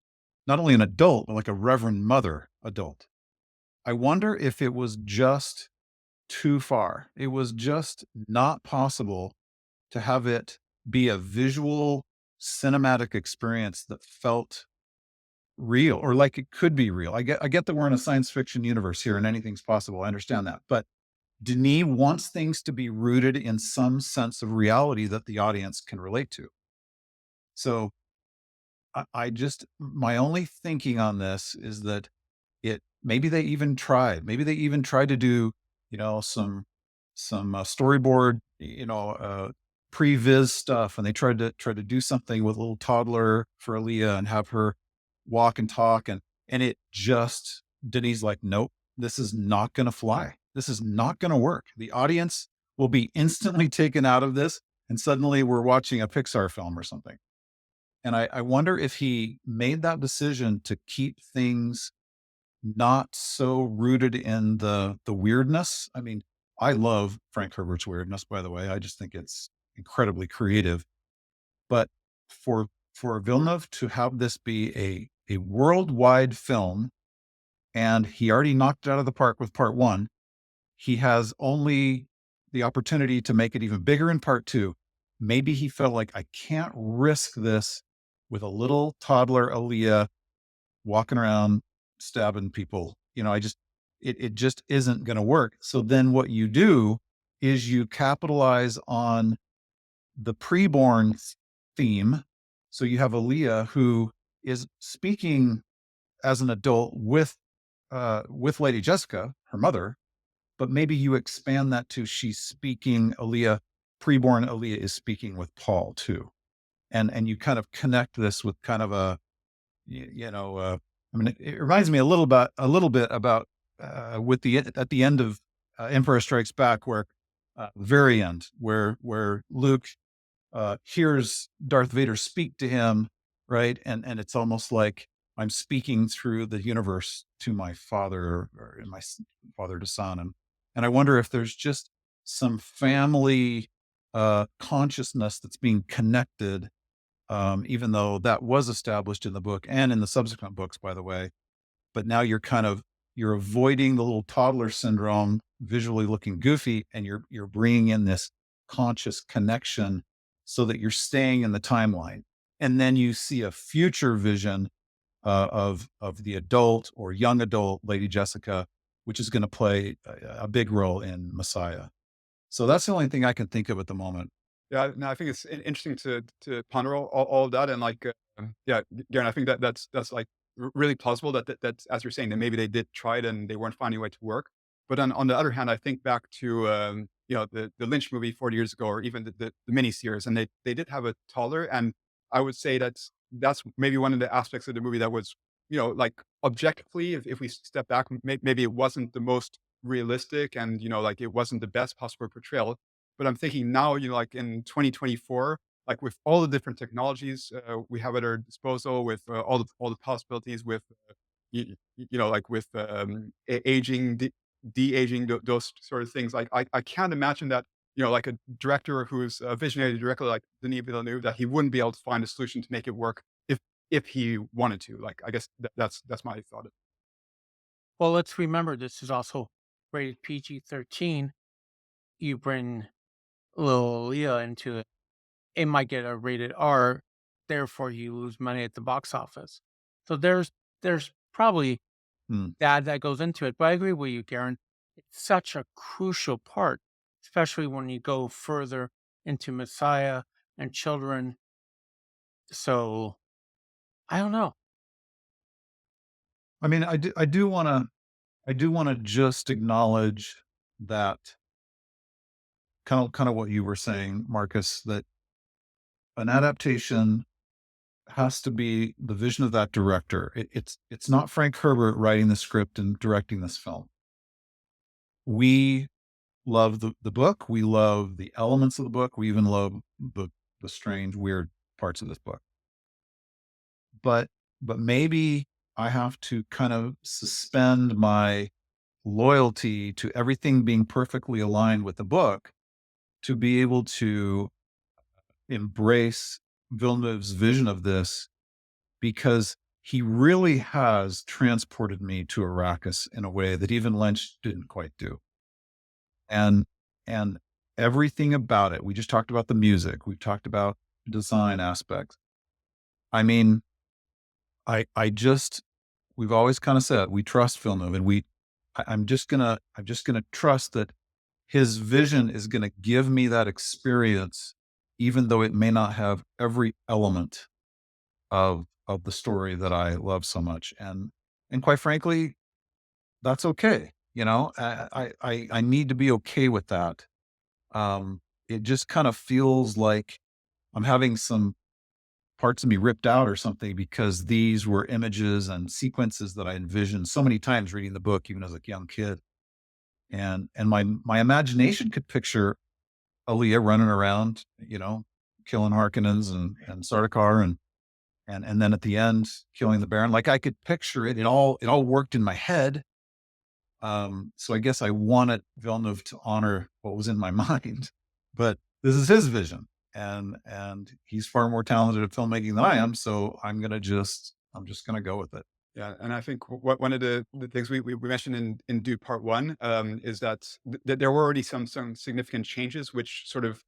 not only an adult, but like a reverend mother adult. I wonder if it was just too far. It was just not possible to have it be a visual cinematic experience that felt real or like it could be real. I get that we're in a science fiction universe here and anything's possible. I understand that. But Denis wants things to be rooted in some sense of reality that the audience can relate to. So I just, my only thinking on this is that maybe they even tried to do, some storyboard, pre-viz stuff. And they tried to do something with a little toddler for Alia and have her walk and talk. And it just, Denis like, nope, this is not going to fly. This is not going to work. The audience will be instantly taken out of this. And suddenly we're watching a Pixar film or something. And I wonder if he made that decision to keep things not so rooted in the weirdness. I mean, I love Frank Herbert's weirdness, by the way. I just think it's incredibly creative. But for Villeneuve to have this be a worldwide film, and he already knocked it out of the park with part one, he has only the opportunity to make it even bigger in part two. Maybe he felt like I can't risk this with a little toddler Alia walking around stabbing people. It just isn't going to work. So then what you do is you capitalize on the preborn theme. So you have Alia who is speaking as an adult with Lady Jessica, her mother, but maybe you expand that to she's speaking Alia, preborn Alia is speaking with Paul too. And you kind of connect this with kind of a, I mean, it reminds me a little bit about with the at the end of Empire Strikes Back, where very end, where Luke hears Darth Vader speak to him, right, and it's almost like I'm speaking through the universe to my father, or in father to son, and I wonder if there's just some family consciousness that's being connected, even though that was established in the book and in the subsequent books, by the way. But now you're avoiding the little toddler syndrome, visually looking goofy, and you're bringing in this conscious connection so that you're staying in the timeline. And then you see a future vision of the adult or young adult Lady Jessica, which is going to play a big role in Messiah. So that's the only thing I can think of at the moment. Yeah, no, I think it's interesting to ponder all of that, and like, yeah, Darren, I think that's like really plausible that as you're saying that maybe they did try it and they weren't finding a way to work. But then on the other hand, I think back to the Lynch movie 40 years ago, or even the mini series, and they did have a toddler, and I would say that that's maybe one of the aspects of the movie that was, like objectively, if we step back, maybe it wasn't the most realistic and, like it wasn't the best possible portrayal. But I'm thinking now, like in 2024, like with all the different technologies we have at our disposal, with all the possibilities, with like with aging, de-aging, those sort of things. Like I can't imagine that like a director who's a visionary director like Denis Villeneuve, that he wouldn't be able to find a solution to make it work if he wanted to. Like I guess that's my thought. Well, let's remember this is also rated PG-13. You bring little Alia into it, it might get a rated R, therefore you lose money at the box office. So there's probably Hmm. that goes into it. But I agree with you, Garin. It's such a crucial part, especially when you go further into Messiah and children. So I don't know. I mean, I do want to just acknowledge that kind of what you were saying, Marcus, that an adaptation has to be the vision of that director. It's not Frank Herbert writing the script and directing this film. We love the book. We love the elements of the book. We even love the strange, weird parts of this book. But maybe I have to kind of suspend my loyalty to everything being perfectly aligned with the book to be able to embrace Villeneuve's vision of this, because he really has transported me to Arrakis in a way that even Lynch didn't quite do. And and everything about it, we just talked about the music, we've talked about design aspects. I mean, I just we've always kind of said we trust Villeneuve, and I'm just gonna trust that his vision is gonna give me that experience, even though it may not have every element of the story that I love so much. And quite frankly, that's okay. I need to be okay with that. It just kind of feels like I'm having some parts of me ripped out or something, because these were images and sequences that I envisioned so many times reading the book, even as a young kid. And my imagination could picture Aaliyah running around, killing Harkonnens and Sardaukar, and then at the end killing the Baron. Like I could picture it. It all worked in my head. So I guess I wanted Villeneuve to honor what was in my mind, but this is his vision, and he's far more talented at filmmaking than I am. So I'm just gonna go with it. Yeah, and I think one of the things we mentioned in Dune Part One is that there were already some significant changes, which sort of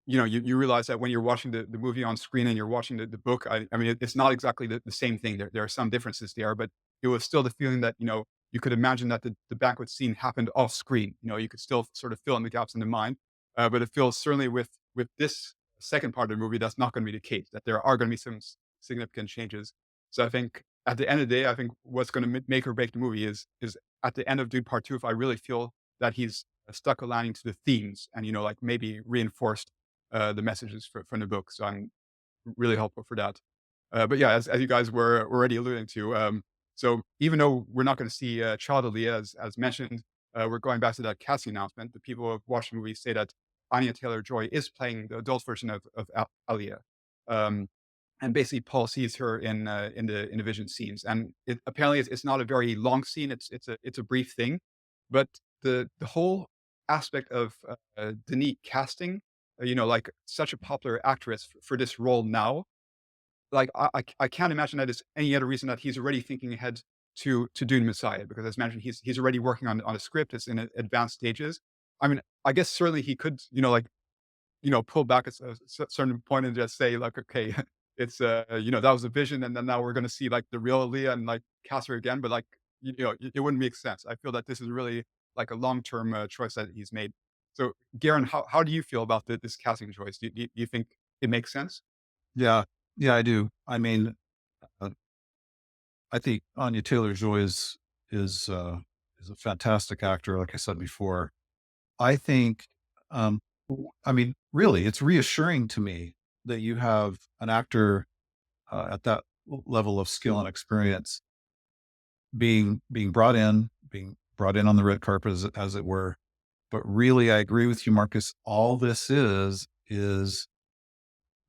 you realize that when you're watching the movie on screen and you're watching the book, I mean, it's not exactly the same thing. There are some differences there, but it was still the feeling that, you could imagine that the banquet scene happened off screen. You could still sort of fill in the gaps in the mind. But it feels certainly with this second part of the movie, that's not going to be the case, that there are going to be some significant changes. So I think at the end of the day, I think what's going to make or break the movie is at the end of Dune Part Two, if I really feel that he's stuck a landing to the themes and, like maybe reinforced the messages from the book. So I'm really helpful for that. But yeah, as you guys were already alluding to, so even though we're not going to see Child Aaliyah as mentioned, we're going back to that casting announcement. The people who have watched the movie say that Anya Taylor-Joy is playing the adult version of Alia. Um, and basically, Paul sees her in the vision scenes, and apparently it's not a very long scene. It's a brief thing, but the whole aspect of Denis casting, like such a popular actress for this role now, like I can't imagine that there's any other reason that he's already thinking ahead to Dune Messiah, because as mentioned, he's already working on a script. It's in advanced stages. I mean, I guess certainly he could, like pull back at a certain point and just say like, okay, it's that was a vision, and then now we're going to see like the real Leah and like cast her again. But like, it wouldn't make sense. I feel that this is really like a long term choice that he's made. So, Garen, how do you feel about this casting choice? Do you think it makes sense? Yeah, yeah, I do. I mean, uh, I think Anya Taylor-Joy is uh, is a fantastic actor. Like I said before, I think, I mean, really, it's reassuring to me that you have an actor at that level of skill and experience, being brought in, on the red carpet, as it were. But really, I agree with you, Marcus. All this is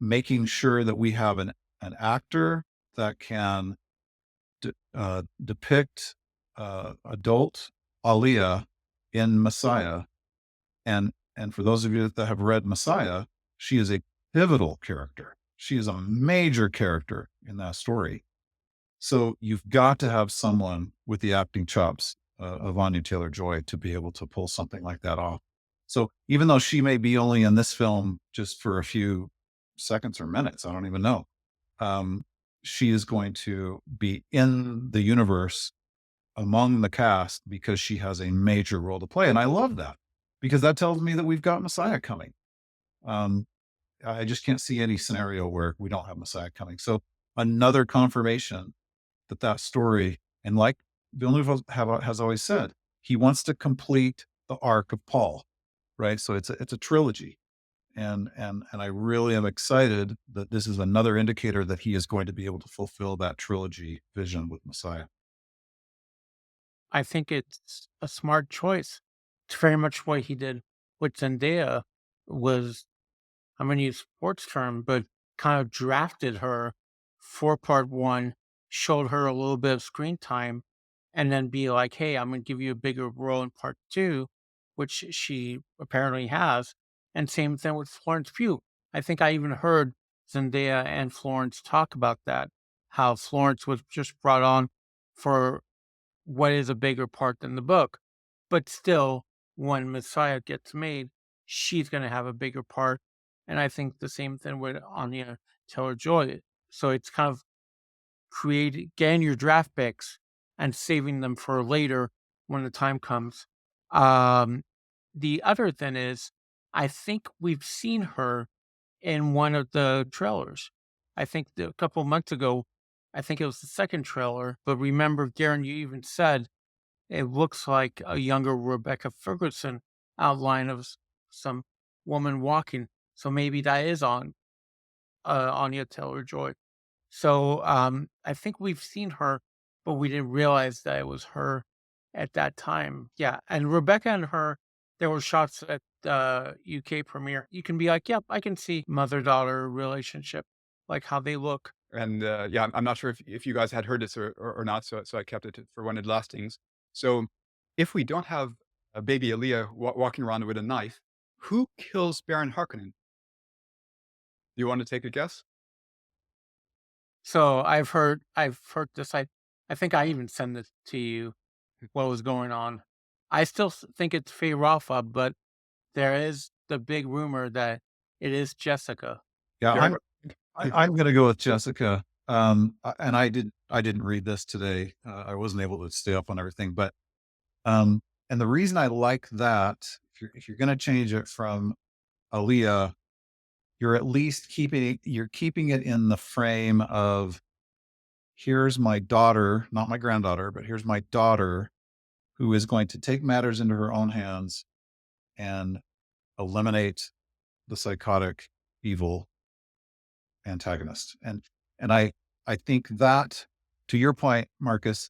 making sure that we have an actor that can depict adult Alia in Messiah. And for those of you that have read Messiah, she is a pivotal character. She is a major character in that story. So you've got to have someone with the acting chops of Anya Taylor-Joy to be able to pull something like that off. So even though she may be only in this film just for a few seconds or minutes, I don't even know, she is going to be in the universe among the cast because she has a major role to play. And I love that, because that tells me that we've got Messiah coming. I just can't see any scenario where we don't have Messiah coming. So another confirmation that story, and like Villeneuve has always said, he wants to complete the arc of Paul, right? So it's a trilogy. And I really am excited that this is another indicator that he is going to be able to fulfill that trilogy vision with Messiah. I think it's a smart choice. It's very much what he did with Zendaya. Was, I'm going to use sports term, but kind of drafted her for part one, showed her a little bit of screen time, and then be like, hey, I'm going to give you a bigger role in part two, which she apparently has. And same thing with Florence Pugh. I think I even heard Zendaya and Florence talk about that, how Florence was just brought on for what is a bigger part than the book. But still, when Messiah gets made, she's going to have a bigger part. And I think the same thing with Anya Taylor-Joy. So it's kind of getting your draft picks and saving them for later when the time comes. The other thing is, I think we've seen her in one of the trailers. I think a couple of months ago, I think it was the second trailer. But remember, Garin, you even said it looks like a younger Rebecca Ferguson outline of some woman walking. So maybe that is on Anya Taylor-Joy. So I think we've seen her, but we didn't realize that it was her at that time. Yeah, and Rebecca and her, there were shots at the UK premiere. You can be like, yep, I can see mother-daughter relationship, like how they look. And yeah, I'm not sure if you guys had heard this or not, so I kept it for when it lastings. So if we don't have a baby Alia walking around with a knife, who kills Baron Harkonnen? Do you want to take a guess? So I've heard this. I think I even sent this to you. What was going on? I still think it's Feyd-Rautha, but there is the big rumor that it is Jessica. Yeah, Jared? I'm going to go with Jessica. And I didn't read this today. I wasn't able to stay up on everything, but and the reason I like that, if you're going to change it from Alia, you're at least keeping it in the frame of, here's my daughter, not my granddaughter, but here's my daughter who is going to take matters into her own hands and eliminate the psychotic evil antagonist. And I think that, to your point, Marcus,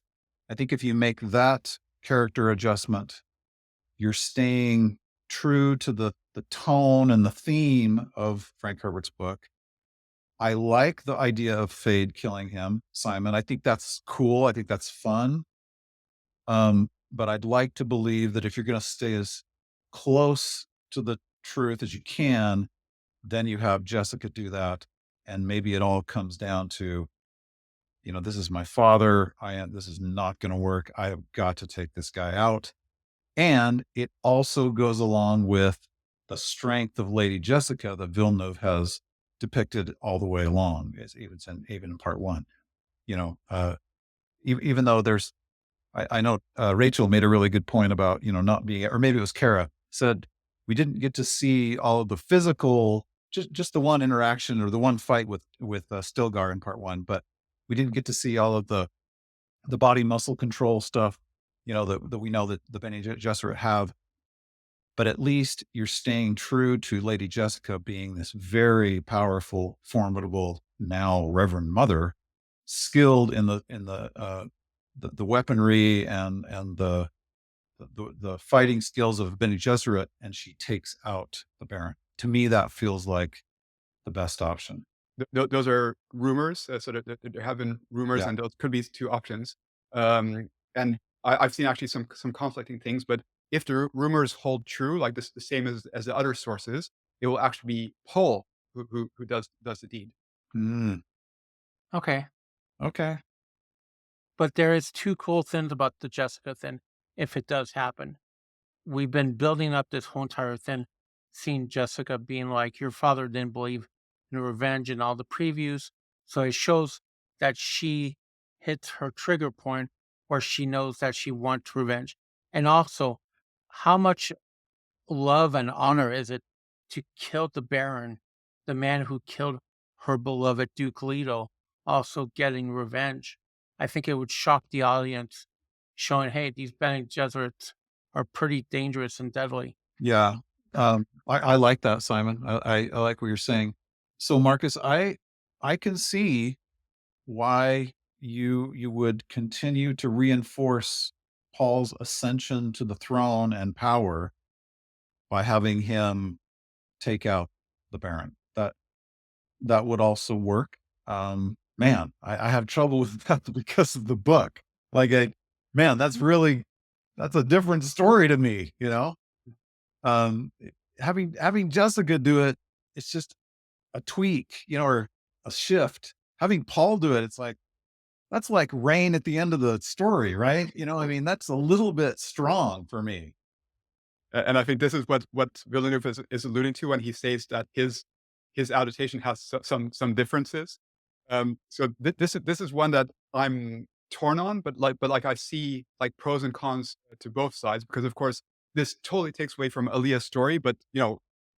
I think if you make that character adjustment, you're staying true to the tone and the theme of Frank Herbert's book. I like the idea of Feyd killing him, Simon. I think that's cool. I think that's fun. But I'd like to believe that if you're going to stay as close to the truth as you can, then you have Jessica do that. And maybe it all comes down to, this is my father. This is not going to work. I have got to take this guy out. And it also goes along with the strength of Lady Jessica that Villeneuve has depicted all the way along, even in part one. Even though I know Rachel made a really good point about, not being, or maybe it was Kara, said we didn't get to see all of the physical, just the one interaction or the one fight with Stilgar in part one, but we didn't get to see all of the body muscle control stuff, that we know that the Bene Gesserit have. But at least you're staying true to Lady Jessica being this very powerful, formidable now Reverend Mother, skilled in the weaponry and the fighting skills of Bene Gesserit, and she takes out the Baron. To me, that feels like the best option. Those are rumors. So there have been rumors, Yeah. and those could be two options. And I've seen actually some conflicting things. But if the rumors hold true, like this, the same as the other sources, it will actually be Paul who does the deed. Mm, Okay. okay. But there is two cool things about the Jessica thing, if it does happen. We've been building up this whole entire thing, seeing Jessica being like, your father didn't believe in revenge in all the previews. So it shows that she hits her trigger point where she knows that she wants revenge. And also, how much love and honor is it to kill the Baron, the man who killed her beloved Duke Leto, also getting revenge? I think it would shock the audience, showing, hey, these Bene Gesserits are pretty dangerous and deadly. Yeah. I like that, Simon. I like what you're saying. So Marcus, I can see why you would continue to reinforce Paul's ascension to the throne and power by having him take out the Baron. That would also work. Man, I have trouble with that because of the book. Like, man, that's a different story to me. Um, having Jessica do it, it's just a tweak, or a shift. Having Paul do it, it's like that's like rain at the end of the story, right? I mean, that's a little bit strong for me. And I think this is what Villeneuve is alluding to when he says that his adaptation has some differences. So this is one that I'm torn on, but I see like pros and cons to both sides, because of course this totally takes away from Alia's story. But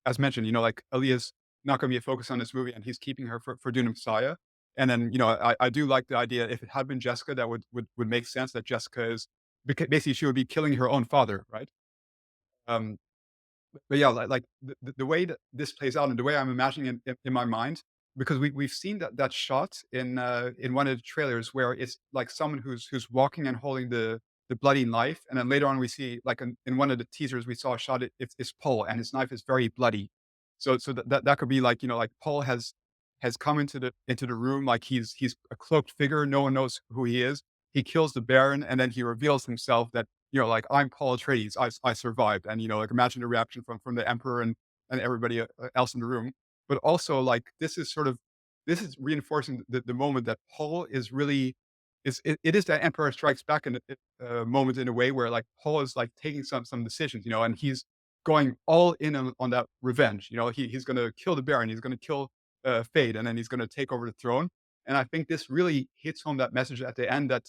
as mentioned, like Alia's not going to be a focus on this movie, and he's keeping her for Dune Messiah. And then I do like the idea, if it had been Jessica, that would make sense, that Jessica is basically she would be killing her own father, right? Um, but yeah, like the way that this plays out and the way I'm imagining it in my mind, because we've seen that shot in one of the trailers where it's like someone who's walking and holding the bloody knife, and then later on we see like in one of the teasers we saw a shot, it's Paul and his knife is very bloody. So that could be like like Paul has come into the room, like he's a cloaked figure, no one knows who he is. He kills the Baron, and then he reveals himself that like, I'm Paul Atreides. I survived. And, like, imagine the reaction from the Emperor and everybody else in the room. But also, like, this is reinforcing the moment that Paul is really, it is that Emperor Strikes Back in a moment, in a way where, like, Paul is, like, taking some decisions, and he's going all in on that revenge. He's going to kill the Baron. He's going to kill Feyd, and then he's going to take over the throne. And I think this really hits home that message at the end, that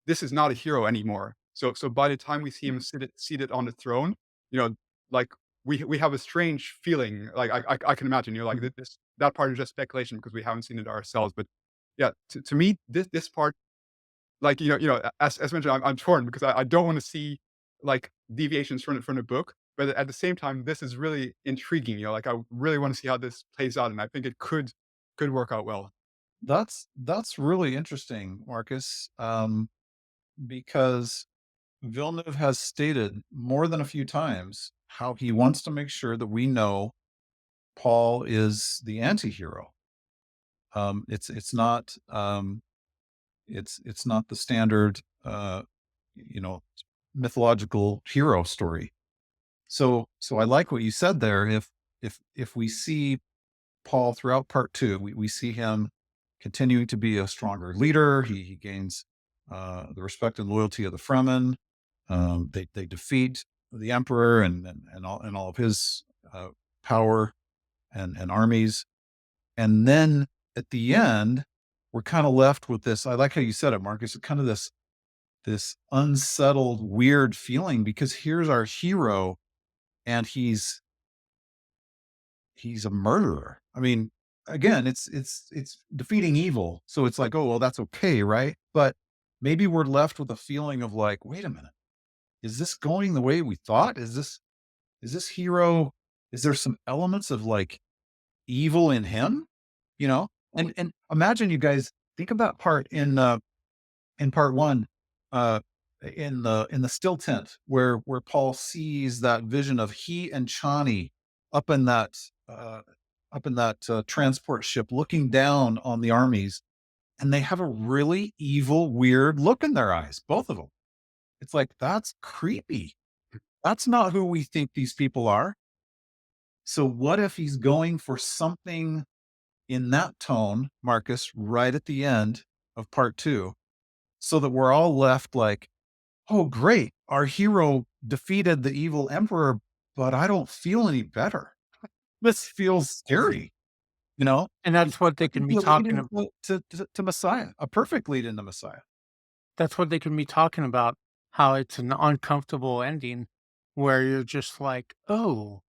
this is not a hero anymore. So by the time we see him seated on the throne, you know, like we have a strange feeling. Like I can imagine, like that part is just speculation because we haven't seen it ourselves. But yeah, to me, this part, like as mentioned, I'm torn because I don't want to see like deviations from the book. But at the same time, this is really intriguing. Like I really want to see how this plays out, and I think it could work out well. That's really interesting, Marcus. Because Villeneuve has stated more than a few times how he wants to make sure that we know Paul is the anti-hero. It's not it's not the standard you know mythological hero story. So I like what you said there. If we see Paul throughout part two, we see him continuing to be a stronger leader. He gains the respect and loyalty of the Fremen. They defeat the Emperor and all of his power and armies. And then at the end, we're kind of left with this. I like how you said it, Marcus. Kind of this unsettled, weird feeling, because here's our hero, and he's a murderer. I mean, again, it's defeating evil. So it's like, oh, well, that's okay, right? But maybe we're left with a feeling of like, wait a minute, is this going the way we thought? Is this hero, is there some elements of like evil in him? You know? And imagine, you guys, think of that part in part one, uh, in the still tent, where Paul sees that vision of he and Chani up in that uh, transport ship, looking down on the armies, and they have a really evil, weird look in their eyes, both of them. It's like, that's creepy. That's not who we think these people are. So what if he's going for something in that tone, Marcus, right at the end of part two, so that we're all left like, oh, great, our hero defeated the evil emperor, but I don't feel any better. This feels scary, you know? And that's what they That can could be be a lead talking ab into to Messiah, a perfect lead into Messiah. that's what they can be talking about, how it's an uncomfortable ending where you're just like, "Oh,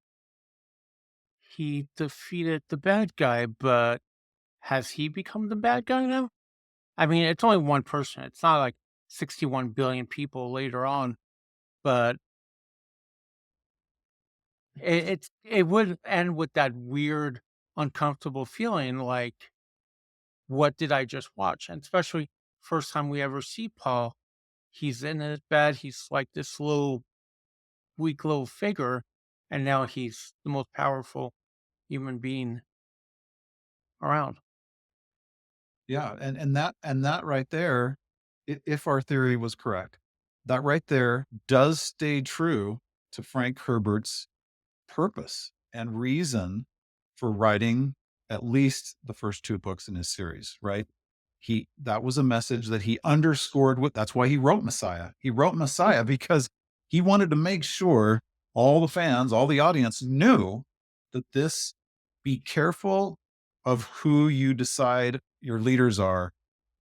he defeated the bad guy, but has he become the bad guy now?" I mean, it's only one person. It's not like 61 billion people later on, but it would end with that weird, uncomfortable feeling like, "What did I just watch?" And especially first time we ever see Paul, he's in his bed, he's like this little weak little figure, and now he's the most powerful human being around. Yeah, and that right there, if our theory was correct, that right there does stay true to Frank Herbert's purpose and reason for writing at least the first two books in his series, right? That was a message that he underscored with. That's why he wrote Messiah. He wrote Messiah because he wanted to make sure all the fans, all the audience knew that this, be careful of who you decide your leaders are,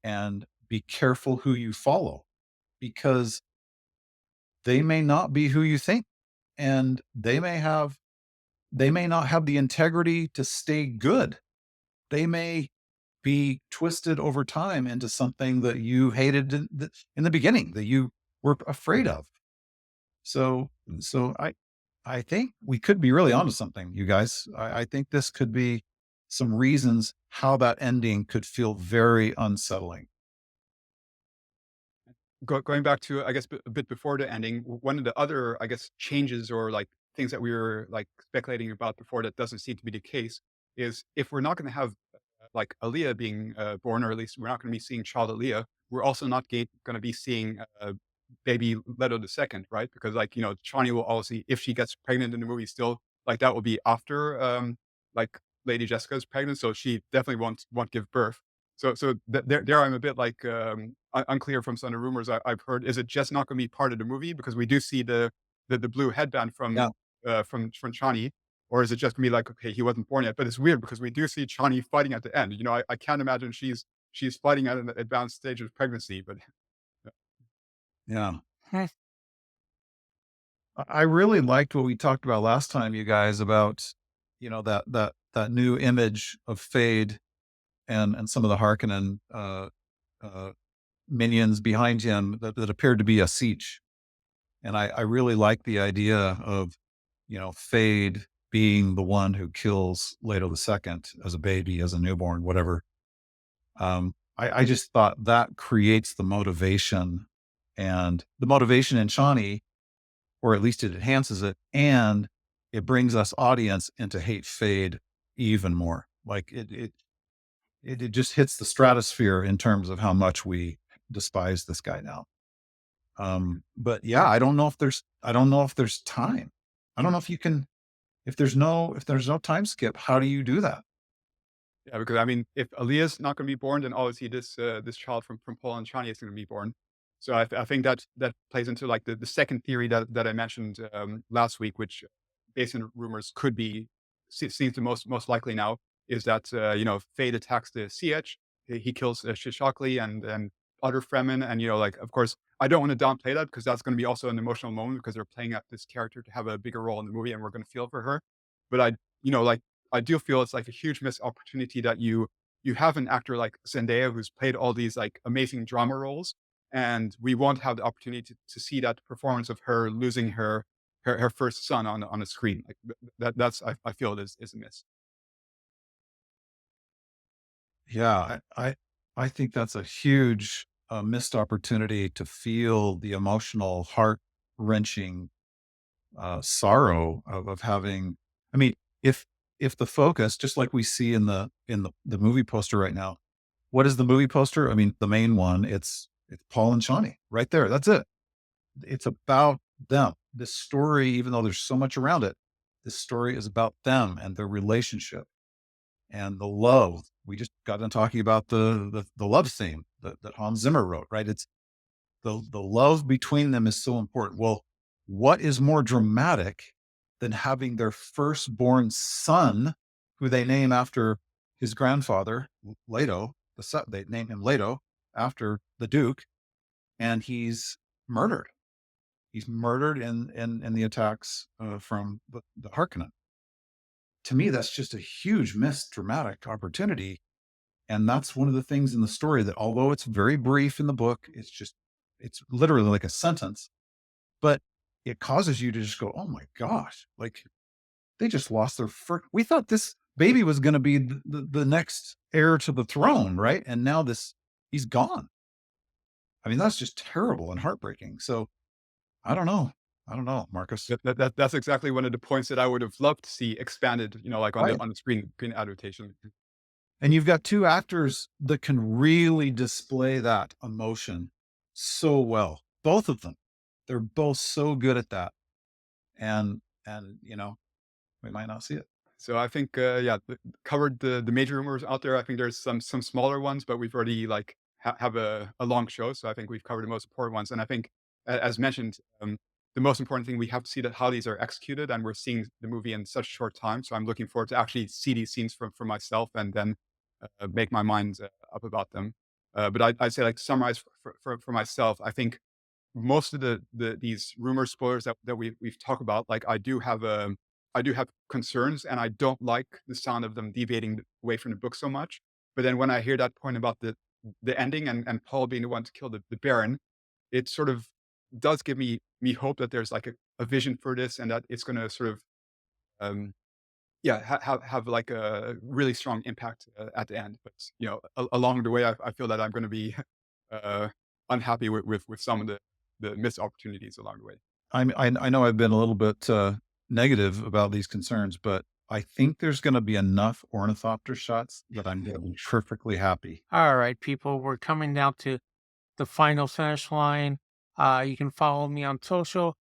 and be careful who you follow, because they may not be who you think, and they may not have the integrity to stay good. They may be twisted over time into something that you hated in the beginning, that you were afraid of. So, so I think we could be really onto something, you guys. I think this could be some reasons how that ending could feel very unsettling. Going back to, I guess, a bit before the ending, one of the other, I guess, changes or like things that we were like speculating about before that doesn't seem to be the case is if we're not going to have like Alia being born, or at least we're not going to be seeing child Alia, we're also not going to be seeing baby Leto II, right? Because like, Chani will obviously, if she gets pregnant in the movie still, like that will be after like Lady Jessica's pregnant. So she definitely won't give birth. So there I'm a bit like unclear from some of the rumors I've heard. Is it just not going to be part of the movie because we do see the blue headband Yeah. from Chani, or is it just going to be like, okay, he wasn't born yet? But it's weird because we do see Chani fighting at the end. I can't imagine she's fighting at an advanced stage of pregnancy. But Yeah. Hmm. I really liked what we talked about last time, you guys, about, that new image of Feyd and some of the Harkonnen uh, minions behind him that appeared to be a siege. And I really like the idea of, Feyd being the one who kills Leto II as a baby, as a newborn, whatever. I just thought that creates the motivation, and the motivation in Shawnee, or at least it enhances it, and it brings us audience into hate Feyd even more. Like it just hits the stratosphere in terms of how much we despise this guy now. But yeah, I don't know if there's time. I don't know if you can, if there's no time skip, how do you do that? yeah, because I mean, if Aaliyah's not going to be born, then obviously this child from Paul and Chani is going to be born. So I think that plays into like the second theory that I mentioned last week, which based on rumors could be seems the most likely now, is that Feyd attacks the Siege, he kills Shishakli and other Fremen, and like, of course, I don't want to downplay that because that's going to be also an emotional moment because they're playing up this character to have a bigger role in the movie, and we're going to feel for her. But like I do feel it's like a huge missed opportunity that you have an actor like Zendaya who's played all these like amazing drama roles, and we won't have the opportunity to see that performance of her losing her first son on a screen. Like that's I feel is a miss. Yeah, I think that's a huge missed opportunity to feel the emotional, heart wrenching sorrow of having. I mean, if the focus, just like we see in the movie poster right now, what is the movie poster? I mean, the main one. It's Paul and Shawnee right there. That's it. It's about them. This story, even though there's so much around it, this story is about them and their relationship and the love. We just got done talking about the love theme that Hans Zimmer wrote, right? It's the love between them is so important. Well, what is more dramatic than having their firstborn son, who they name after his grandfather, Leto, they name him Leto after the Duke, and he's murdered. He's murdered in the attacks from the Harkonnen. To me, that's just a huge missed dramatic opportunity. And that's one of the things in the story that, although it's very brief in the book, it's literally like a sentence, but it causes you to just go, oh my gosh, like they just lost their first. We thought this baby was going to be the next heir to the throne, right? And now he's gone. I mean, that's just terrible and heartbreaking. So I don't know. I don't know, Marcus. That's exactly one of the points that I would have loved to see expanded, like on Right. the screen adaptation. And you've got two actors that can really display that emotion so well. Both of them. They're both so good at that. And we might not see it. So I think, covered the major rumors out there. I think there's some smaller ones, but we've already like have a long show, so I think we've covered the most important ones. And I think, as mentioned, the most important thing, we have to see that how these are executed, and we're seeing the movie in such a short time. So I'm looking forward to actually see these scenes for myself, and then make my mind up about them. But I'd say, like, to summarize for myself, I think most of these rumor spoilers that we've talked about, like, I do have concerns, and I don't like the sound of them deviating away from the book so much. But then when I hear that point about the ending, and Paul being the one to kill the Baron, it sort of does give me hope that there's like a vision for this, and that it's going to sort of um, have like a really strong impact at the end. But along the way, I feel that I'm going to be uh, unhappy with some of the missed opportunities along the way. I know I've been a little bit negative about these concerns, but I think there's going to be enough ornithopter shots that I'm going to be perfectly happy. All right, people, we're coming down to the final finish line. You can follow me on social,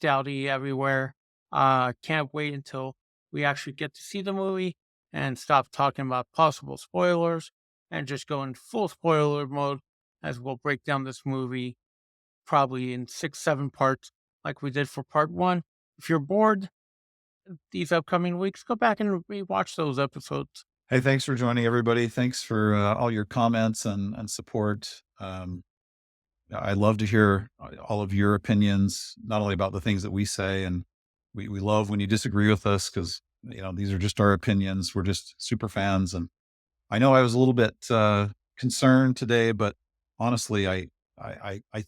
Dowdy everywhere. Can't wait until we actually get to see the movie and stop talking about possible spoilers and just go in full spoiler mode as we'll break down this movie probably in 6, 7 parts like we did for part 1. If you're bored these upcoming weeks, go back and rewatch those episodes. Hey, thanks for joining, everybody. Thanks for all your comments and support. I love to hear all of your opinions, not only about the things that we say, and we love when you disagree with us, because these are just our opinions. We're just super fans, and I know I was a little bit concerned today, but honestly, I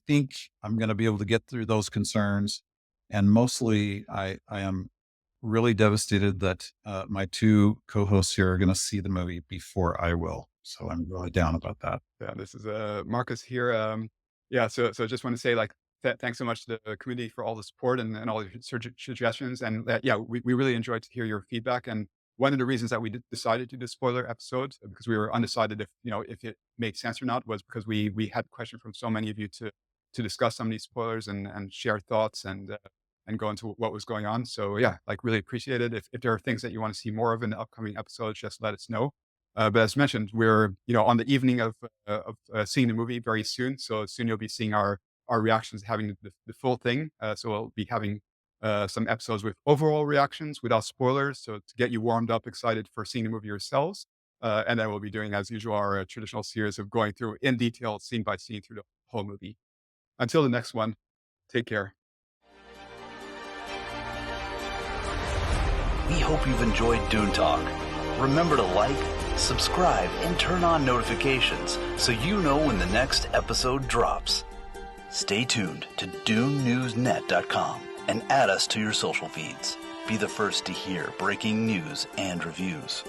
think I'm going to be able to get through those concerns, and mostly I am really devastated that my two co-hosts here are going to see the movie before I will. So I'm really down about that. Yeah, this is Marcus here. So just want to say, like, thanks so much to the community for all the support and all your suggestions. And we really enjoyed to hear your feedback. And one of the reasons that we decided to do spoiler episodes, because we were undecided if it made sense or not, was because we had a question from so many of you to discuss some of these spoilers and share thoughts and go into what was going on. So yeah, like, really appreciate it. If there are things that you want to see more of in the upcoming episodes, just let us know. But as mentioned, we're on the evening of seeing the movie very soon. So soon you'll be seeing our reactions, having the full thing. So we'll be having some episodes with overall reactions without spoilers, so to get you warmed up, excited for seeing the movie yourselves. And then we'll be doing, as usual, our traditional series of going through in detail, scene by scene, through the whole movie. Until the next one, take care. We hope you've enjoyed Dune Talk. Remember to like, subscribe, and turn on notifications so you know when the next episode drops. Stay tuned to DUNENewsNet.com and add us to your social feeds. Be the first to hear breaking news and reviews.